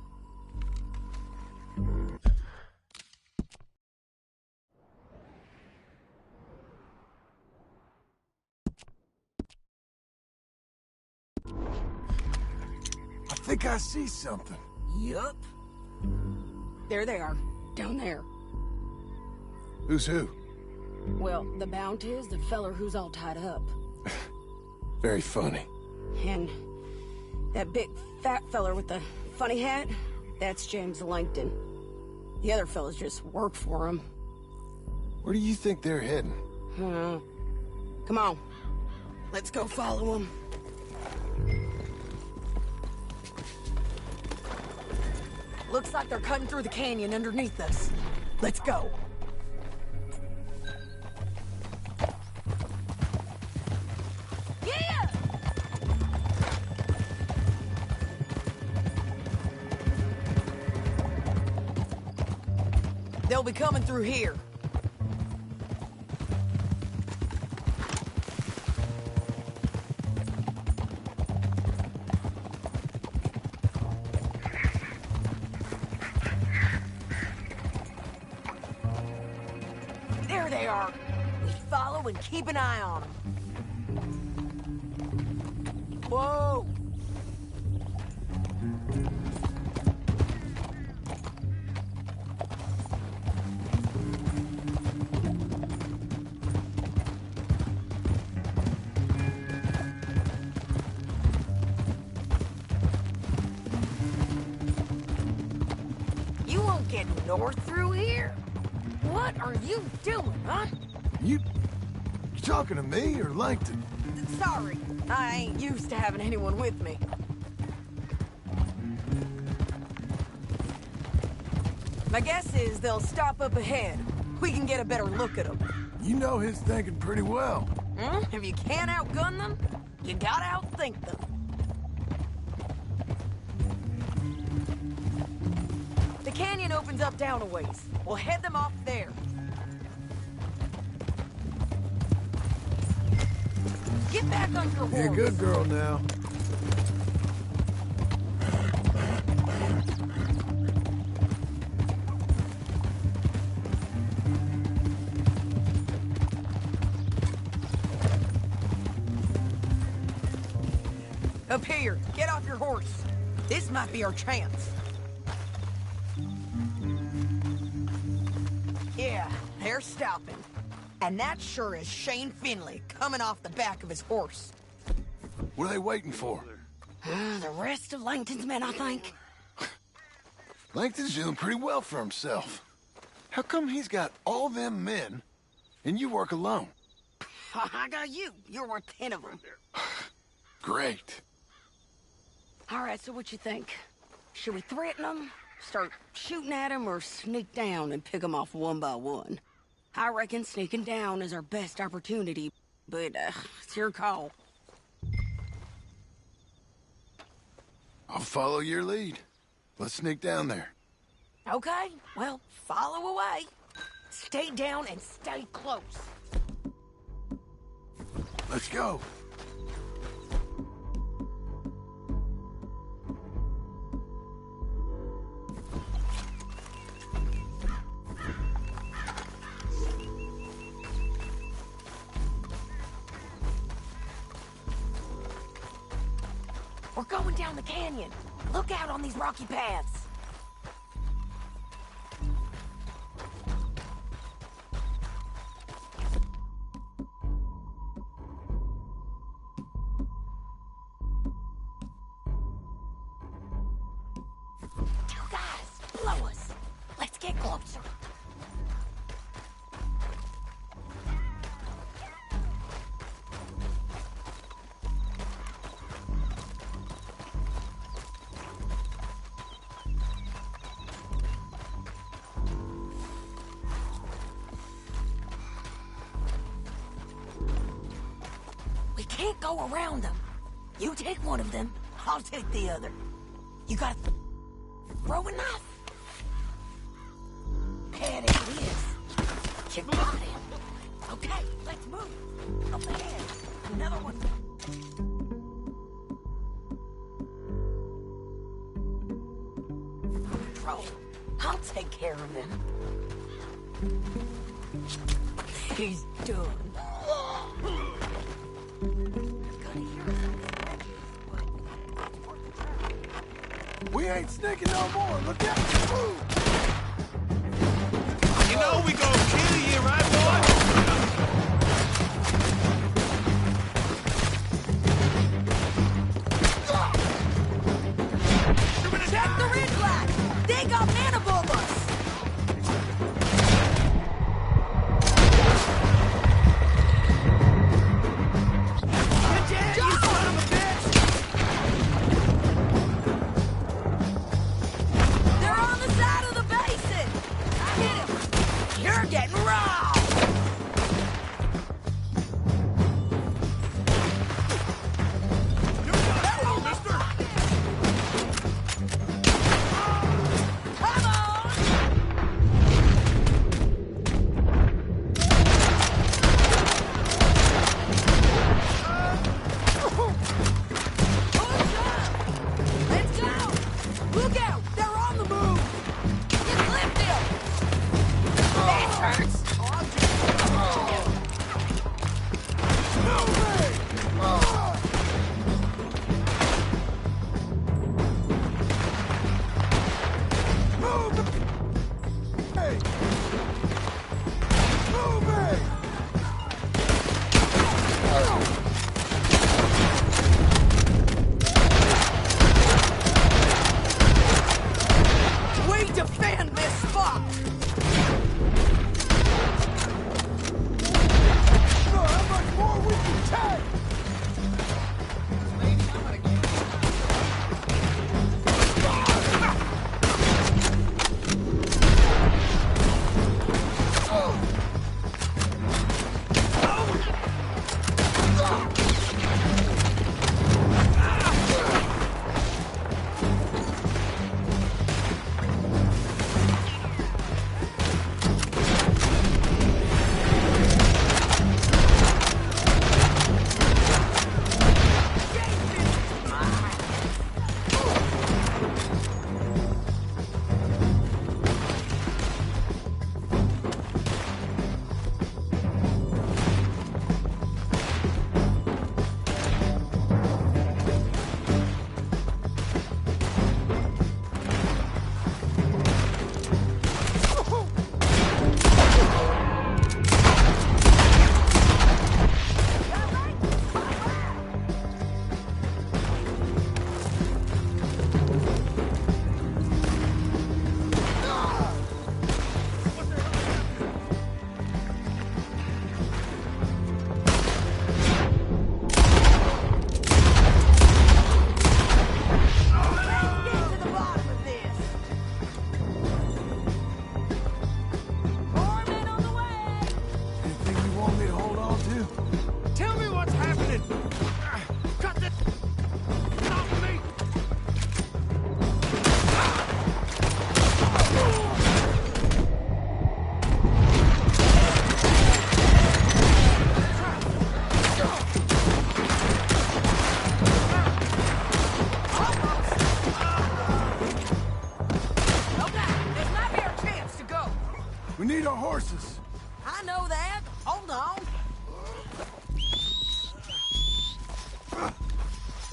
I think I see something. Yup. There they are, down there. Who's who? Well, the Bounty is the feller who's all tied up. Very funny. And that big fat feller with the funny hat, that's James Langton. The other fellas just work for him. Where do you think they're heading? Come on, let's go follow them. Looks like they're cutting through the canyon underneath us. Let's go. Yeah! They'll be coming through here. There they are. We follow and keep an eye on them. Whoa! You won't get north through here? What are you doing, huh? You talking to me or Langton? Sorry, I ain't used to having anyone with me. My guess is they'll stop up ahead. We can get a better look at them. You know his thinking pretty well. If you can't outgun them, you gotta outthink them. The canyon opens up down a ways. We'll head them off there. Get back on your horse. You're a good girl now. Up here, get off your horse. This might be our chance. Yeah, they're stopping. And that sure is Shane Finley coming off the back of his horse. What are they waiting for? The rest of Langton's men, I think. Langton's doing pretty well for himself. How come he's got all them men, and you work alone? I got you. You're worth 10 of them. Great. All right, so what you think? Should we threaten them, start shooting at them, or sneak down and pick them off one by one? I reckon sneaking down is our best opportunity, but it's your call. I'll follow your lead. Let's sneak down there. Okay, well, follow away. Stay down and stay close. Let's go. We're going down the canyon. Look out on these rocky paths. You guys, blow us. Let's get closer. We can't go around them. You take one of them, I'll take the other. You gotta throw a knife. There it is. You got him. Okay, let's move. Up ahead. Another one. Bro, I'll take care of him. He's done. We ain't sneaking no more. Look out. Move. You know we gonna kill you, right, boy? Check the red flag. They got men above us. Get down, you son of a bitch! They're on the side of the basin. I hit him. You're dead.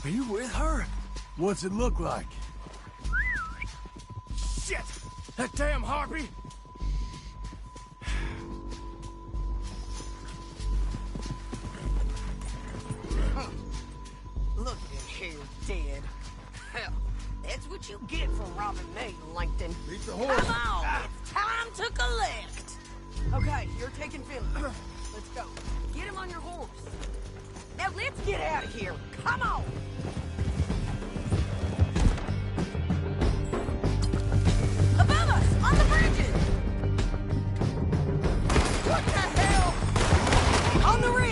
Are you with her? What's it look like? Shit! That damn harpy! Look at here, dead. Hell, that's what you get for robbing me, Langton. Beat the horse. Come on, it's time to collect. Okay, you're taking Finley. Let's go. Get him on your horse. Now let's get out of here. Come on. Above us, on the bridges. What the hell? On the ridge.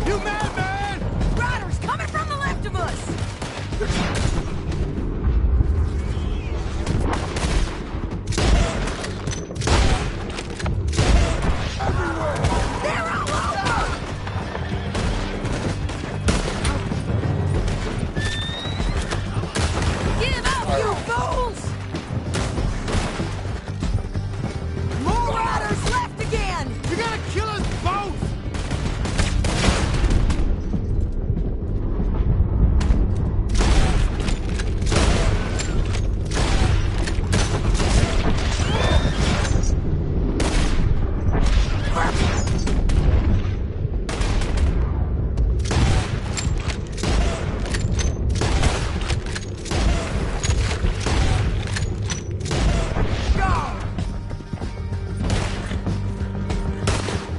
You madman! Riders coming from the left of us! They're all over! Give up, you fools! More riders left again! You're gonna kill us both!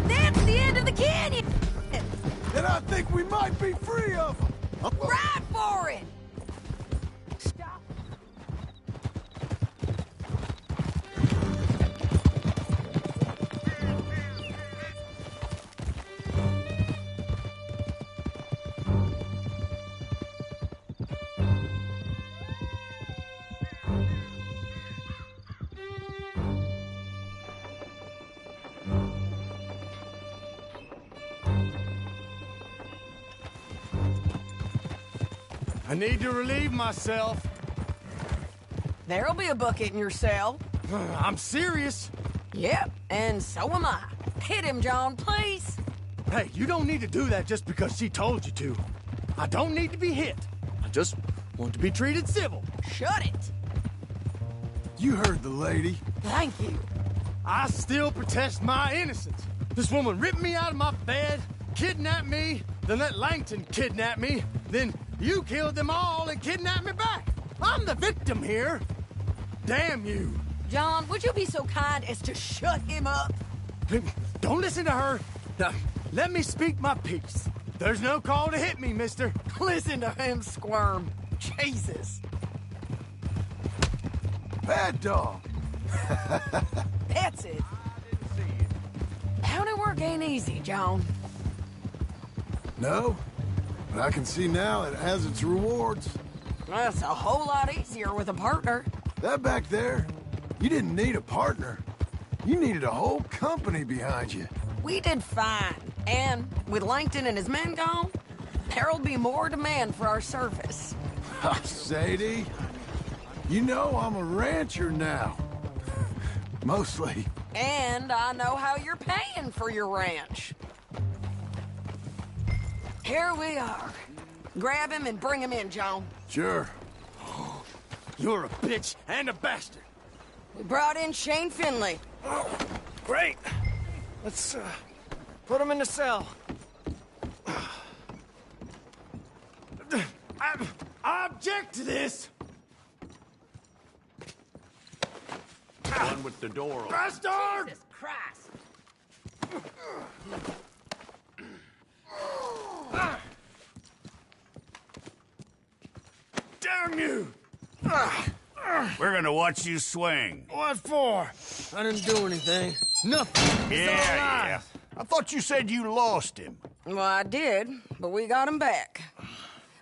That's the end of the canyon! And I think we might be free of them. Ride for it! Stop. I need to relieve myself. There'll be a bucket in your cell. I'm serious. Yep, and so am I. Hit him, John, please. Hey, you don't need to do that just because she told you to. I don't need to be hit. I just want to be treated civil. Shut it. You heard the lady. Thank you. I still protest my innocence. This woman ripped me out of my bed, kidnapped me, then let Langton kidnap me, then you killed them all and kidnapped me back. I'm the victim here. Damn you. John, would you be so kind as to shut him up? Don't listen to her. Now, let me speak my piece. There's no call to hit me, mister. Listen to him squirm. Jesus. Bad dog. That's it. County work ain't easy, John. No, but I can see now it has its rewards. That's a whole lot easier with a partner. That back there, you didn't need a partner. You needed a whole company behind you. We did fine. And with Langton and his men gone, there'll be more demand for our service. Sadie, you know I'm a rancher now. Mostly. And I know how you're paying for your ranch. Here we are. Grab him and bring him in, John. Sure. You're a bitch and a bastard. We brought in Shane Finley. Oh, great. Let's put him in the cell. I object to this. One with the door open. Bastard! Jesus Christ. Damn you! We're gonna watch you swing. What for? I didn't do anything. Nothing. Yeah. I thought you said you lost him. Well, I did, but we got him back.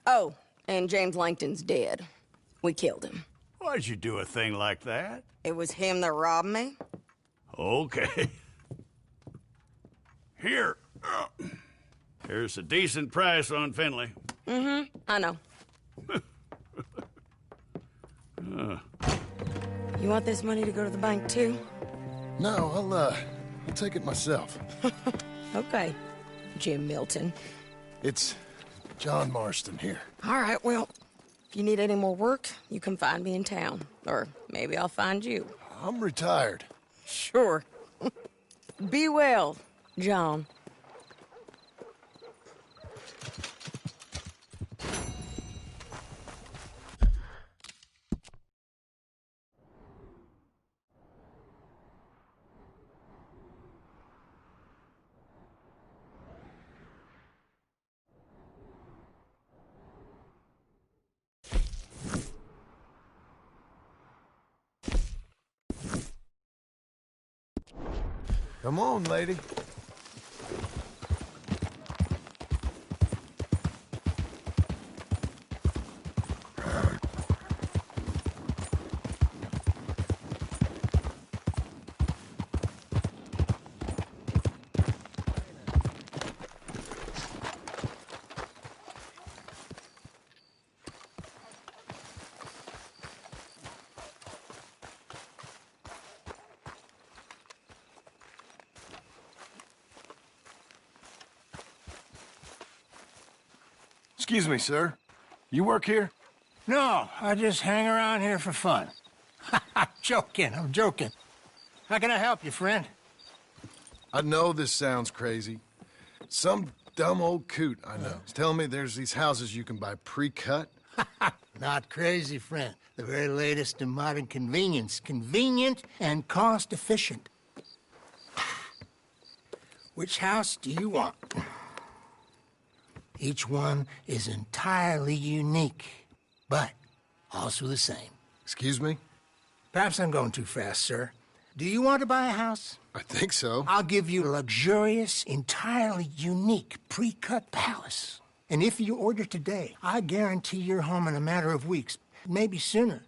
Oh, and James Langton's dead. We killed him. Why'd you do a thing like that? It was him that robbed me. Okay. Here. Here's a decent price on Finley. Mm-hmm, I know. You want this money to go to the bank, too? No, I'll take it myself. Okay, Jim Milton. It's John Marston here. All right, well, if you need any more work, you can find me in town. Or maybe I'll find you. I'm retired. Sure. Be well, John. Come on, lady. Excuse me, sir. You work here? No, I just hang around here for fun. I'm joking. How can I help you, friend? I know this sounds crazy. Some dumb old coot I know is telling me there's these houses you can buy pre-cut. Not crazy, friend. The very latest in modern convenience. Convenient and cost-efficient. Which house do you want? Each one is entirely unique, but also the same. Excuse me? Perhaps I'm going too fast, sir. Do you want to buy a house? I think so. I'll give you a luxurious, entirely unique, pre-cut palace. And if you order today, I guarantee you're home in a matter of weeks, maybe sooner.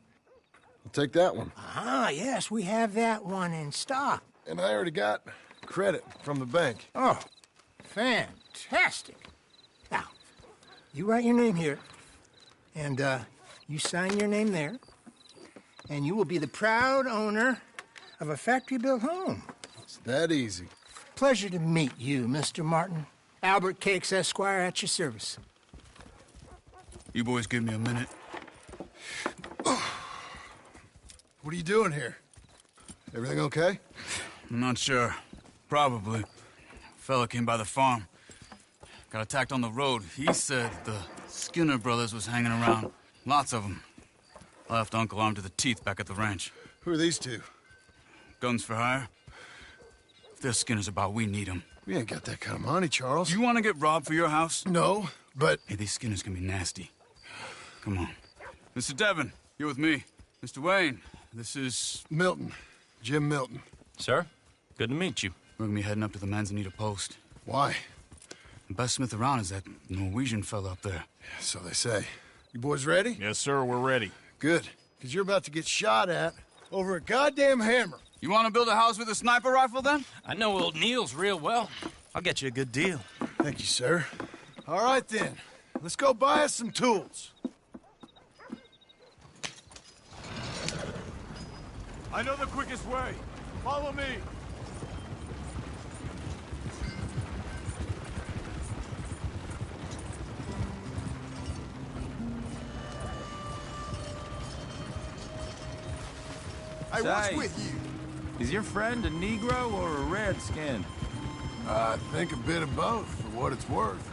I'll take that one. Ah, yes, we have that one in stock. And I already got credit from the bank. Oh, fantastic. Now, you write your name here, and you sign your name there, and you will be the proud owner of a factory-built home. It's that easy. Pleasure to meet you, Mr. Martin. Albert Cakes, Esquire, at your service. You boys give me a minute. What are you doing here? Everything okay? I'm not sure. Probably. Fella came by the farm. Got attacked on the road. He said the Skinner brothers was hanging around. Lots of them. Left Uncle armed to the teeth back at the ranch. Who are these two? Guns for hire. If there's Skinners about, we need them. We ain't got that kind of money, Charles. You want to get robbed for your house? No, but... Hey, these Skinners can be nasty. Come on. Mr. Devon, you're with me. Mr. Wayne, this is... Milton. Jim Milton. Sir, good to meet you. We're gonna be heading up to the Manzanita post. Why? The best smith around is that Norwegian fella up there. Yeah, so they say. You boys ready? Yes, sir, we're ready. Good, because you're about to get shot at over a goddamn hammer. You want to build a house with a sniper rifle, then? I know old Neil's real well. I'll get you a good deal. Thank you, sir. All right, then. Let's go buy us some tools. I know the quickest way. Follow me. Hey, what's with you? Is your friend a Negro or a Redskin? I think a bit of both, for what it's worth.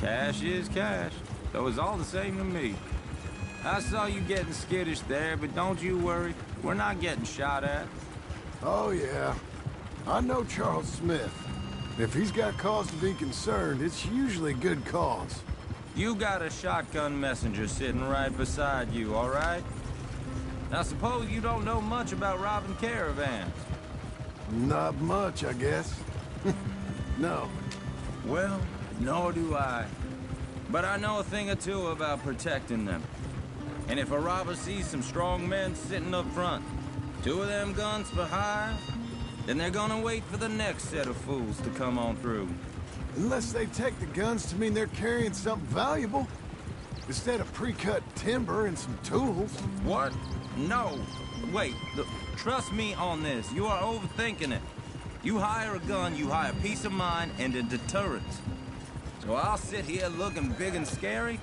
Cash is cash, though it's all the same to me. I saw you getting skittish there, but don't you worry. We're not getting shot at. Oh, yeah. I know Charles Smith. If he's got cause to be concerned, it's usually good cause. You got a shotgun messenger sitting right beside you, all right? Now, suppose you don't know much about robbing caravans. Not much, I guess. No. Well, nor do I. But I know a thing or two about protecting them. And if a robber sees some strong men sitting up front, 2 of them guns for hire, then they're gonna wait for the next set of fools to come on through. Unless they take the guns to mean they're carrying something valuable. Instead of pre-cut timber and some tools. What? No. Wait, trust me on this. You are overthinking it. You hire a gun, you hire peace of mind and a deterrent. So I'll sit here looking big and scary,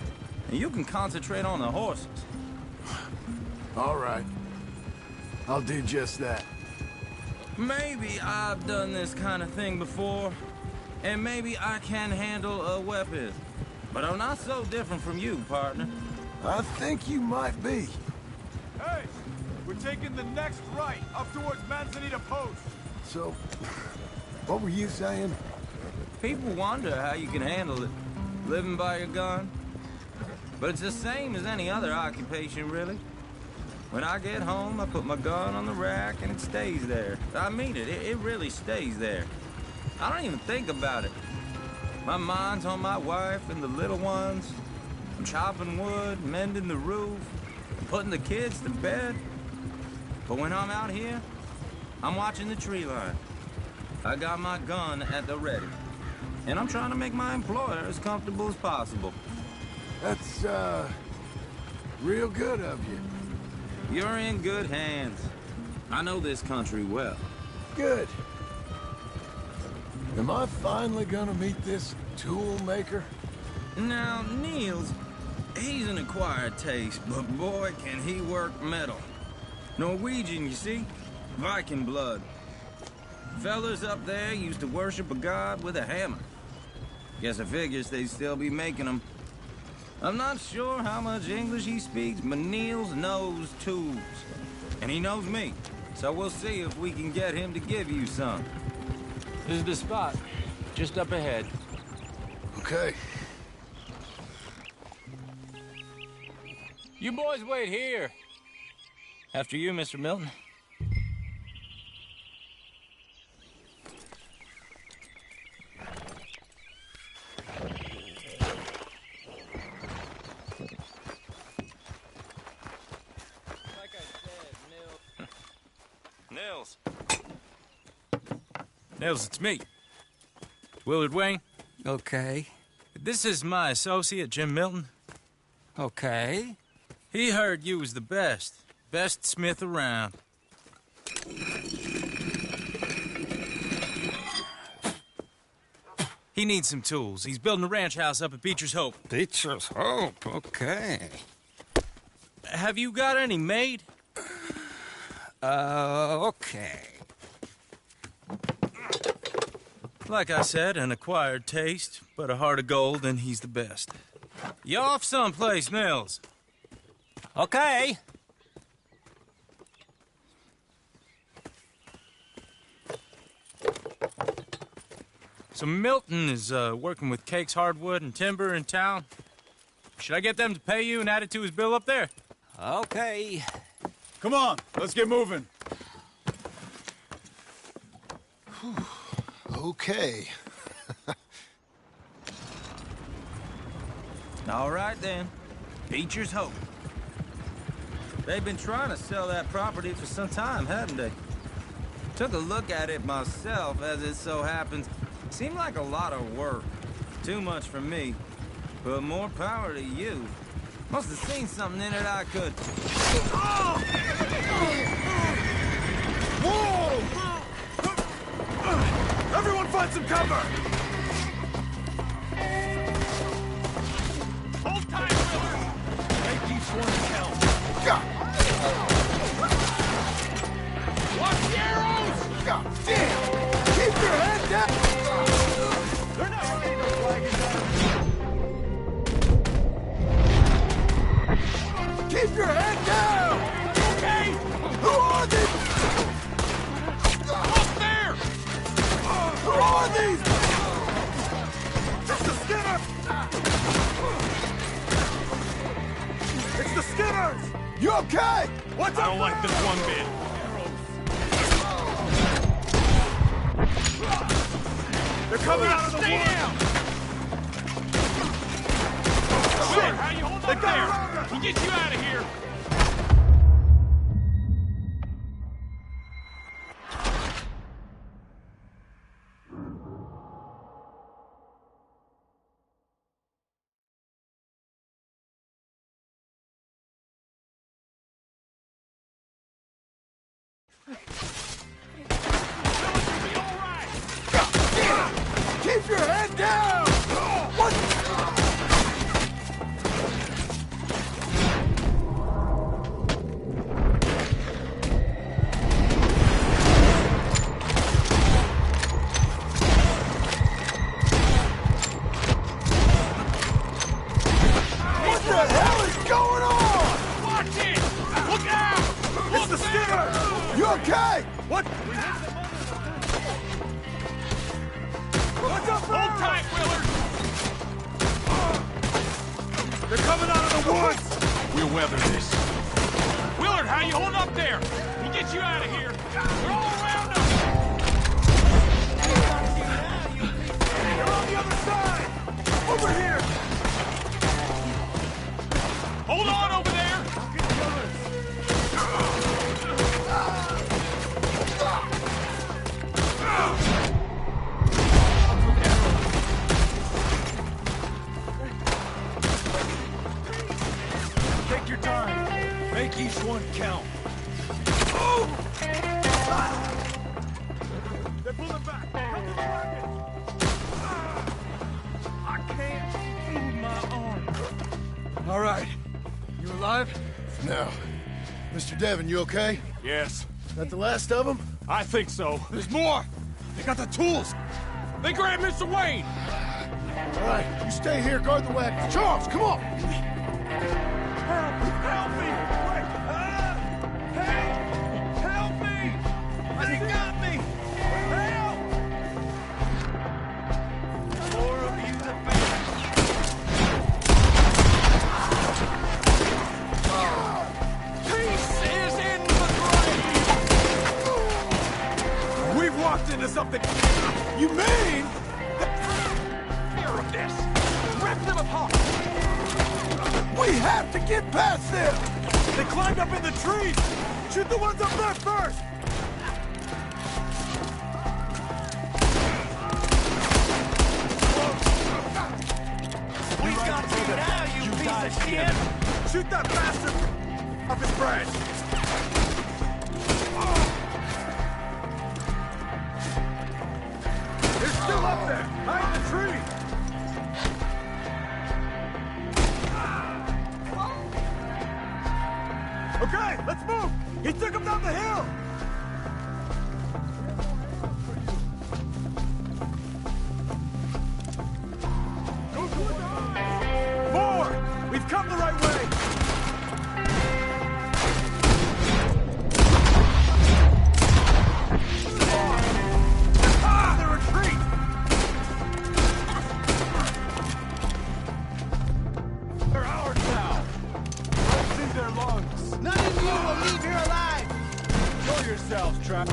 and you can concentrate on the horses. All right. I'll do just that. Maybe I've done this kind of thing before, and maybe I can handle a weapon. But I'm not so different from you, partner. I think you might be. Hey! We're taking the next right, up towards Manzanita Post. So, what were you saying? People wonder how you can handle it, living by your gun. But it's the same as any other occupation, really. When I get home, I put my gun on the rack and it stays there. I mean it, it really stays there. I don't even think about it. My mind's on my wife and the little ones. I'm chopping wood, mending the roof, putting the kids to bed. But when I'm out here, I'm watching the tree line. I got my gun at the ready. And I'm trying to make my employer as comfortable as possible. That's, real good of you. You're in good hands. I know this country well. Good. Am I finally gonna meet this tool maker? Now, Niels, he's an acquired taste, but boy, can he work metal. Norwegian, you see? Viking blood. Fellas up there used to worship a god with a hammer. Guess I figures they'd still be making them. I'm not sure how much English he speaks, but Niels knows tools. And he knows me, so we'll see if we can get him to give you some. This is the spot, just up ahead. Okay. You boys wait here. After you, Mr. Milton. Nils. Nils, it's me. Willard Wayne. Okay. This is my associate, Jim Milton. Okay. He heard you was the best. Best smith around. He needs some tools. He's building a ranch house up at Beecher's Hope. Beecher's Hope, okay. Have you got any made? Okay. Like I said, an acquired taste, but a heart of gold, and he's the best. You off someplace, Nils? Okay. So Milton is working with Cake's Hardwood and Timber in town. Should I get them to pay you and add it to his bill up there? Okay. Come on, let's get moving. Okay. All right, then. Beecher's Hope. They've been trying to sell that property for some time, hadn't they? Took a look at it myself, as it so happens. Seemed like a lot of work. Too much for me. But more power to you. Must have seen something in it I could... Whoa! Everyone find some cover! Hold tight, Willard! They keep sworn as hell. Watch the arrows! God damn! Keep your head down! They're not ready to flag it down! Keep your head down! Okay! Who are these? Up there! Who are these? It's the Skinner! It's the Skinners! You okay? What's up? I don't like this one bit. They're coming out of the woods! Sure, how you hold up there? We'll get you out of here! okay? What? What's up, hold tight, Willard! They're coming out of the woods! We'll weather this. Willard, how you holding up there? We'll get you out of here. We're all around us! They're on the other side! Over here! Hold on over there! Take your time. Make each one count. Oh! They're pulling back. Come to the wagon. I can't move my arm. All right. You alive? No. Mr. Devon, you okay? Yes. That the last of them? I think so. There's more! They got the tools! They grabbed Mr. Wayne! All right, you stay here, guard the wagon. Charles, come on! Help me! Wait! Help me! They got me! Help! More of you the better. Peace is in the grave! We've walked into something... You mean... Fear of this! Rip them apart! We have to get past them! They climbed up in the trees! Shoot the ones up there first! We got you now, you piece of shit! Shoot that bastard off his branch! They're still up there! Hide the tree! Okay, let's move! He took him down the hill! More! We've come the right way! Ah, the retreat! They're ours now! What's in their lungs? None of you will leave here alive! Show yourselves, Trap.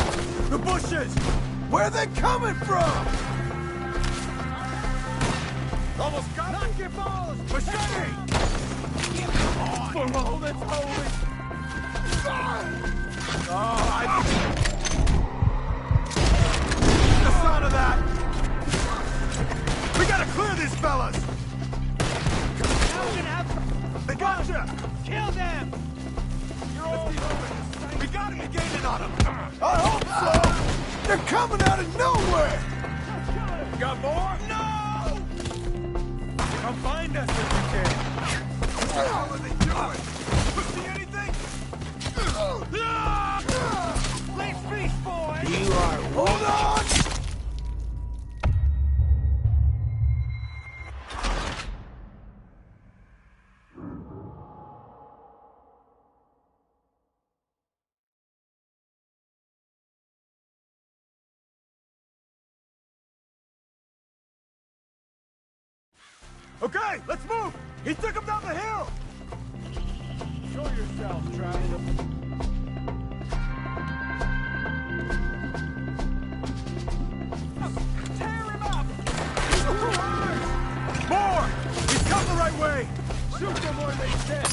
The bushes! Where are they coming from? Almost got Knock your balls! Machete! Come on! For all that's holy! The sound of that! We gotta clear these fellas! They got you! Kill them! You're all we gotta be gaining on them! I hope so! They're coming out of nowhere! You got more? No! Come find us if you can! What the hell are they doing? See anything? Let's feast, boys! You are... Hold on! Okay, let's move! He took him down the hill! Show yourselves, Travis. Tear him up! More! He's come the right way! Shoot them where they said!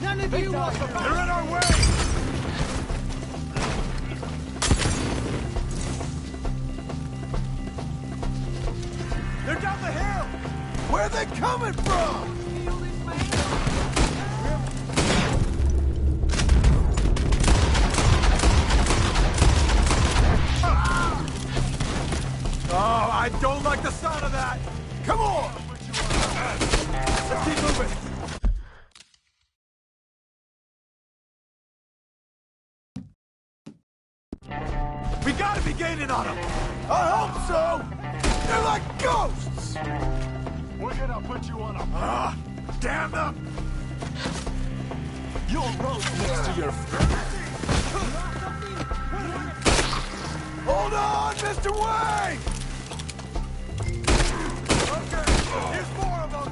None of you want They're in our way! They're down the hill! Where are they coming from? Oh, I don't like the sound of that! Come on! Let's keep moving! We gotta be gaining on them! I hope so! They're like ghosts! We're gonna put you on a... damn them! You'll roast next to your... Hold on, Mr. Wayne! Okay, here's more of them.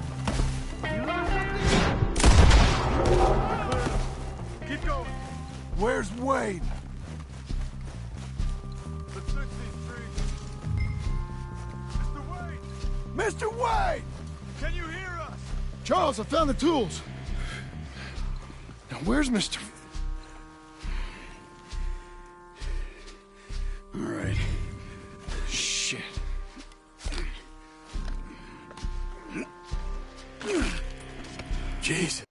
Keep going. Where's Wade? Let's fix these trees. Mr. Wade! Mr. Wade! Can you hear us? Charles, I found the tools. Now, where's Mr. All right. Shit. Jeez.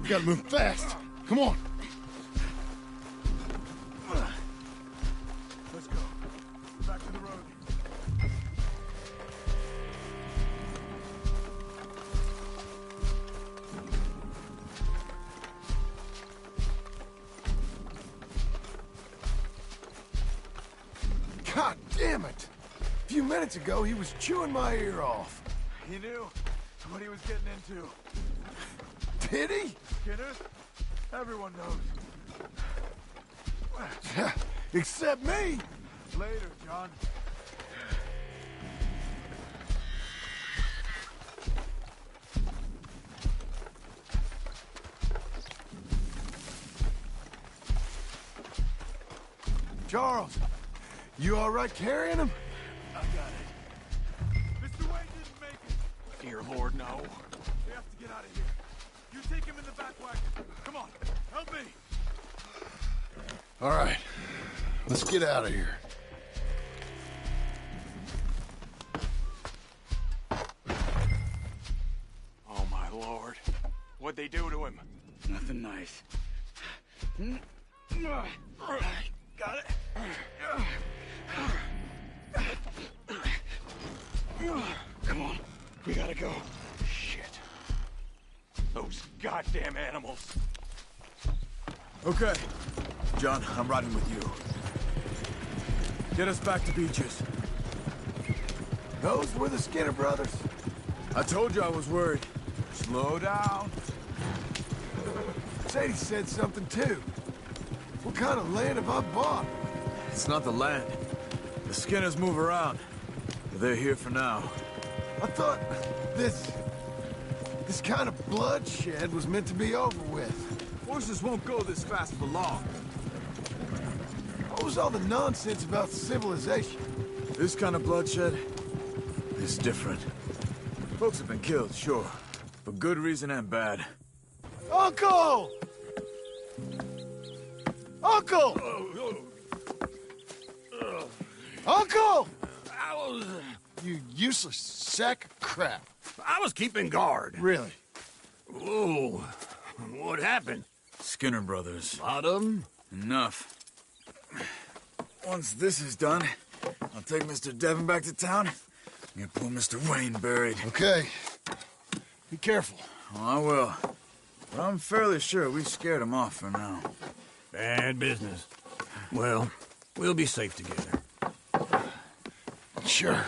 We gotta move fast. Come on. Let's go. Back to the road. God damn it! A few minutes ago, he was chewing my ear off. He knew what he was getting into. Did he? Skinner, everyone knows. Except me! Later, John. Charles, you all right carrying him? I got it. Mr. Wayne didn't make it. Dear Lord, no. We have to get out of here. You take him in the back wagon. Come on, help me. All right, let's get out of here. Oh, my Lord. What'd they do to him? Nothing nice. Got it. Come on, we gotta go. Shit. Those goddamn animals. Okay. John, I'm riding with you. Get us back to Beaches. Those were the Skinner brothers. I told you I was worried. Slow down. Sadie said something too. What kind of land have I bought? It's not the land. The Skinners move around. They're here for now. I thought this kind of bloodshed was meant to be over with. Horses won't go this fast for long. What was all the nonsense about civilization? This kind of bloodshed is different. Folks have been killed, sure. For good reason and bad. Uncle! Uncle! Uncle! You useless sack of crap. I was keeping guard. Really? Whoa. What happened? Skinner brothers. Lot of them? Enough. Once this is done, I'll take Mr. Devon back to town and get poor Mr. Wayne buried. Okay. Be careful. Oh, I will. But I'm fairly sure we scared him off for now. Bad business. Well, we'll be safe together. Sure.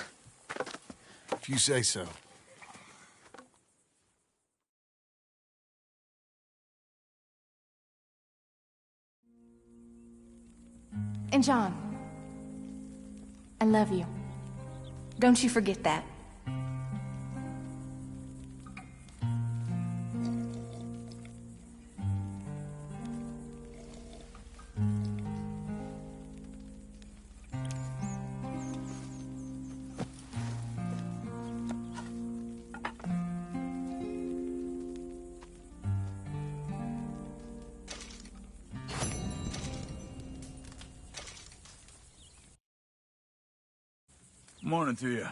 If you say so. And John, I love you. Don't you forget that. Morning to you.